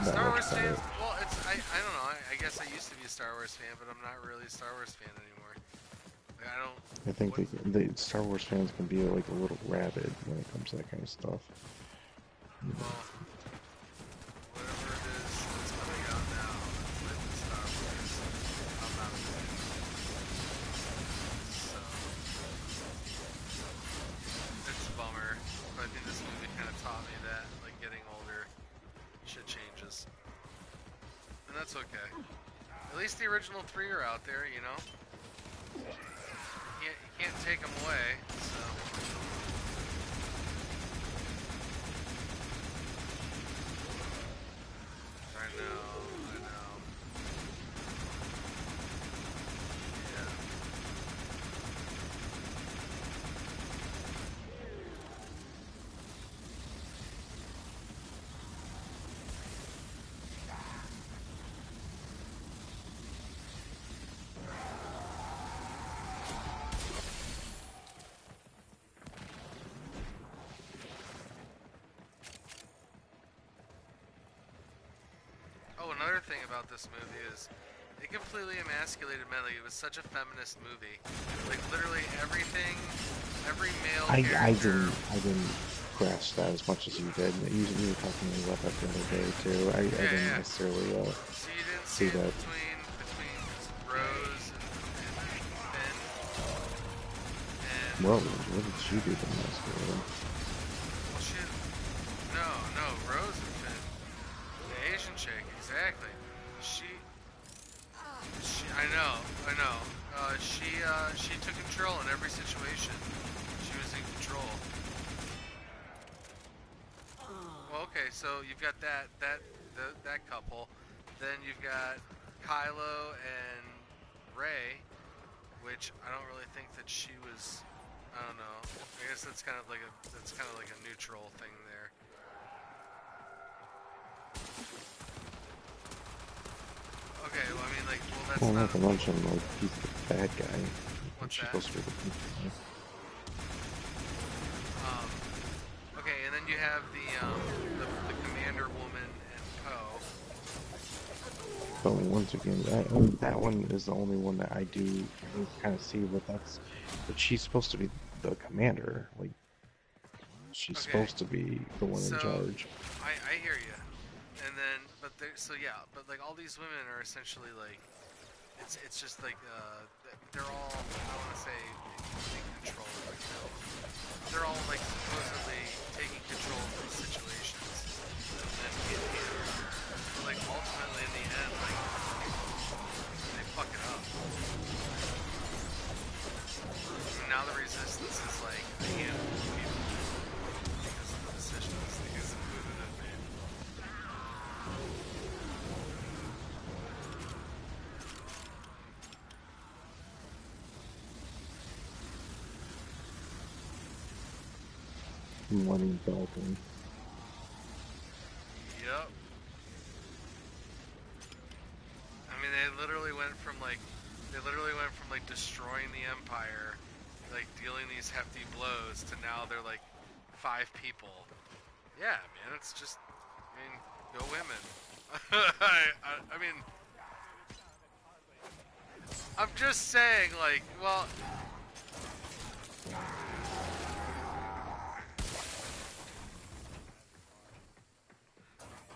That Star much Wars better. fans. Well, I don't know. I guess I used to be a Star Wars fan, but I'm not really a Star Wars fan anymore. Like, I don't. I think the Star Wars fans can be like a little rabid when it comes to that kind of stuff. Well, whatever it is that's coming out now, with Star Wars, I'm not a fan. So it's a bummer, but I think this movie kind of taught me that, like getting older, shit changes, and that's okay. At least the original three are out there, you know. You can't take them away, so. I know. Yeah. Oh, another thing about this movie is it completely emasculated men. Like, it was such a feminist movie. Like literally everything, every male character. I didn't grasp that as much as you did. You were talking to me about that the other day too. I Yeah, didn't yeah. necessarily So you didn't see see it that. between Rose and Finn and Rose, what did she do to mess with him? well, she no, no, Rose and Finn, the Asian chick, exactly. She, I know. She took control in every situation. She was in control. Well, okay, so you've got that couple. Then you've got Kylo and Rey, which I don't really think that she was. I don't know. I guess that's kind of like a neutral thing there. Okay, well I mean like well that's Well, not not a, to mention, like, he's the bad guy. And what's she's that? supposed to be the good guy. Um, okay, and then you have the commander woman and Poe. But once again, that one is the only one that I do kind of see. But she's supposed to be the commander. Like, she's Okay, supposed to be the one in so charge. I hear you, and then so yeah, but like all these women are essentially like it's just like they're all I don't want to say in control, but you know they're all like supposedly taking control of these situations, and but like ultimately in the end like they fuck it up. And now the resistance is like a handful of people because of the decisions these women have made. Money Dalton. Yep. I mean, they literally went from like destroying the empire, like dealing these hefty blows, to now they're like 5 people. Yeah, man, it's just, I mean, go women. I mean, I'm just saying, like, well,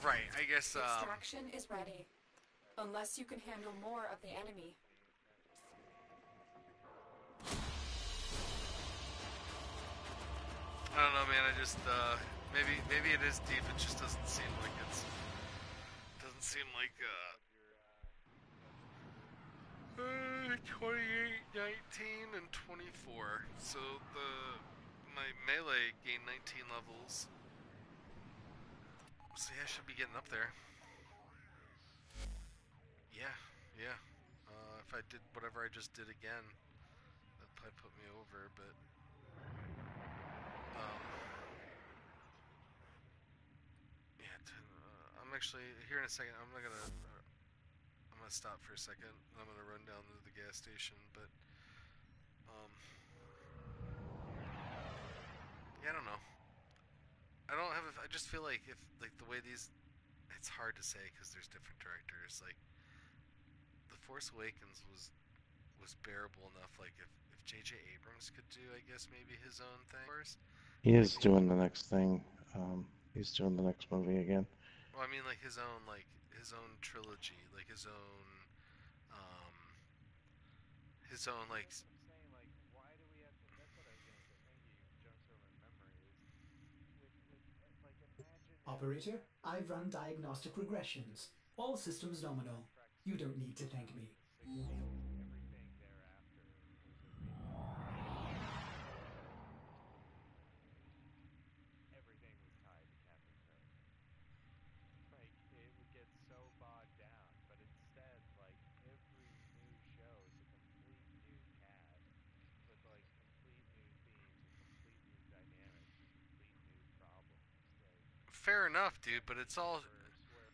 right, I guess, Extraction is ready. Unless you can handle more of the enemy. I don't know, man, I just, maybe it is deep, it just doesn't seem like, 28, 19, and 24. So my melee gained 19 levels. So yeah, I should be getting up there. Yeah, yeah. If I did whatever I just did again, that'd probably put me over. But um, yeah, I'm actually here in a second. I'm gonna stop for a second. And I'm gonna run down to the gas station. But um, yeah, I don't know. I don't have. I just feel like if like the way these, it's hard to say because there's different directors. Like The Force Awakens was bearable enough. Like if J.J. Abrams could do, I guess maybe his own thing. Of course, He like is doing the next thing. He's doing the next movie again. well, I mean like his own trilogy, like um, his own like. That's what I'm saying. Like, why do we have to? That's what I was gonna say. Thank you. You've jumped some of my memory. With like imagine if Operator, after I've run diagnostic regressions. All systems Star nominal. Trek You don't six, need to thank me. the 60s, everything thereafter was a remake of everything was tied to Captain Kirk. Like it would get so bogged down, but instead, like every new show is a complete new cast with like complete new themes and complete new dynamics and complete new problems. Like Fair enough, in dude, a but it's all universe where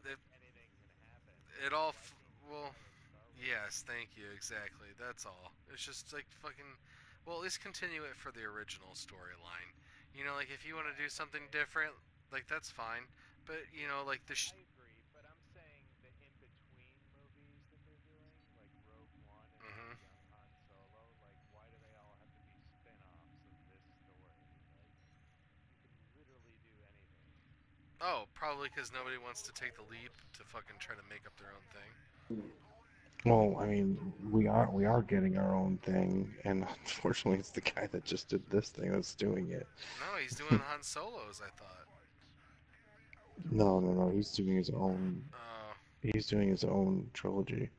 it, like anything can happen, it like all. that means Well, why is Star Wars yes, still thank you. going? Exactly. That's all. It's just like fucking. Well, at least continue it for the original storyline. You know, like if you want to Yeah, do something okay. different, like that's fine. But you know, like I agree, but I'm saying the in between movies that they're doing, like Rogue One and like Mhm. Young Han Solo, like why do they all have to be spin-offs of this story? Like you can Oh, probably because nobody wants to take the leap to fucking try to make up their own thing. Well, I mean, we are getting our own thing, and unfortunately, it's the guy that just did this thing that's doing it. No, he's doing Han Solos. I thought. No, no, no. He's doing his own. Oh, He's doing his own trilogy.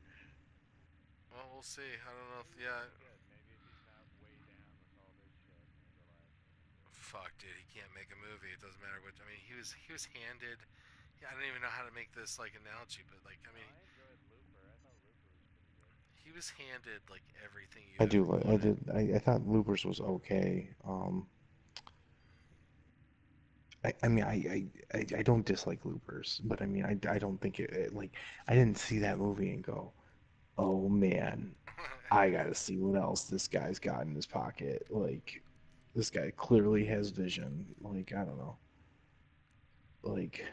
well, we'll see. I don't know if yeah. Good. Maybe if he's not way down with all this shit, maybe it'll actually be good. Fuck, dude, he can't make a movie. It doesn't matter what. I mean, he was handed. Yeah, I don't even know how to make this like analogy, but like, I Oh, mean, I enjoyed Looper. I thought Looper was pretty good. he was handed like everything you I ever do like. I wanted. did. I thought Loopers was okay. I mean, I don't dislike Loopers, but I mean, I don't think it like I didn't see that movie and go, oh man, I gotta see what else this guy's got in his pocket. Like, this guy clearly has vision. Like, I don't know. Like,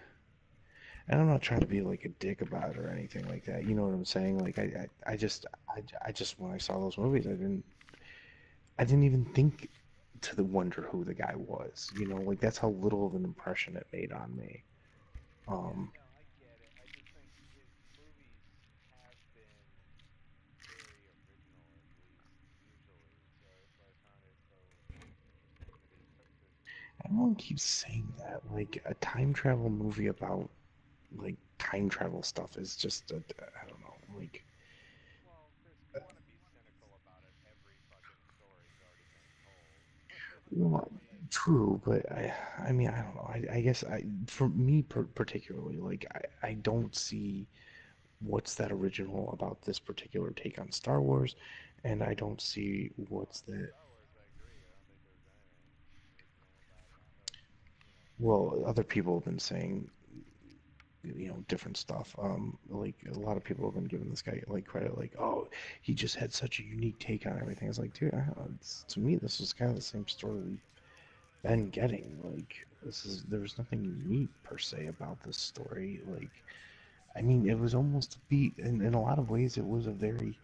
and I'm not trying to be like a dick about it or anything like that. You know what I'm saying? Like, I just when I saw those movies, I didn't even think to the wonder who the guy was. You know, like that's how little of an impression it made on me. Yeah, Um, no, I get it. I just think his movies have been very original, at least usually. So that's why I found it so interesting that he took this take on everyone it. keeps saying that. Like a time travel movie about like time travel stuff is just I don't know. Like, Well, Chris, if you want to be cynical about it, every fucking story's already been told. well, I mean, true, but I mean, I don't know. I guess for me particularly, like I don't see what's that original about this particular take on Star Wars, and I don't see what's for that. Star Wars, I agree. I don't think there's anything original about it, but Well, other people have been saying, different stuff. Like a lot of people have been giving this guy like credit, like, oh, he just had such a unique take on everything. It's like, dude, to me, this was kind of the same story we've been getting. Like, there was nothing unique per se about this story. Like, I mean, it was almost a beat, in a lot of ways, it was a very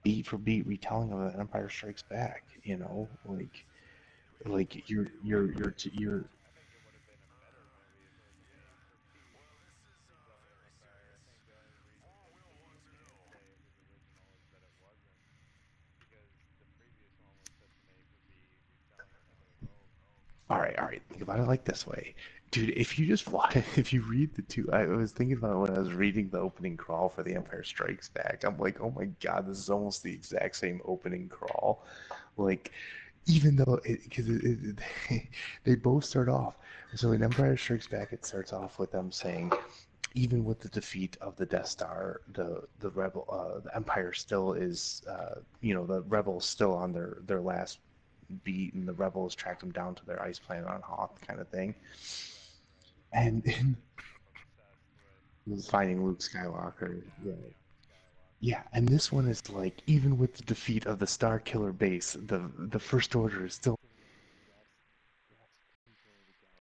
beat for beat retelling of the Empire Strikes Back. Like you're I think it would have been a better movie if it was beat for beat. Retelling of Empire. I think the only reason that you can't say it was original is that it wasn't, because the previous one was such an A for B retelling of A New Hope. all right. Think about it like this way, dude. If you just watch, if you read the two, I was thinking about it when I was reading the opening crawl for The Empire Strikes Back. I'm like, oh my god, this is almost the exact same opening crawl. Like, even though, because they both start off. So in Empire Strikes Back, it starts off with them saying, even with the defeat of the Death Star, the Empire still is, the rebels still on their last beat, and the rebels tracked them down to their ice planet on Hoth, kind of thing. Right, right. And in Obsessed with finding Luke tracking Skywalker, down yeah, a young Skywalker. yeah. And this one is like, even with the defeat of the Star Killer base, the First Order is still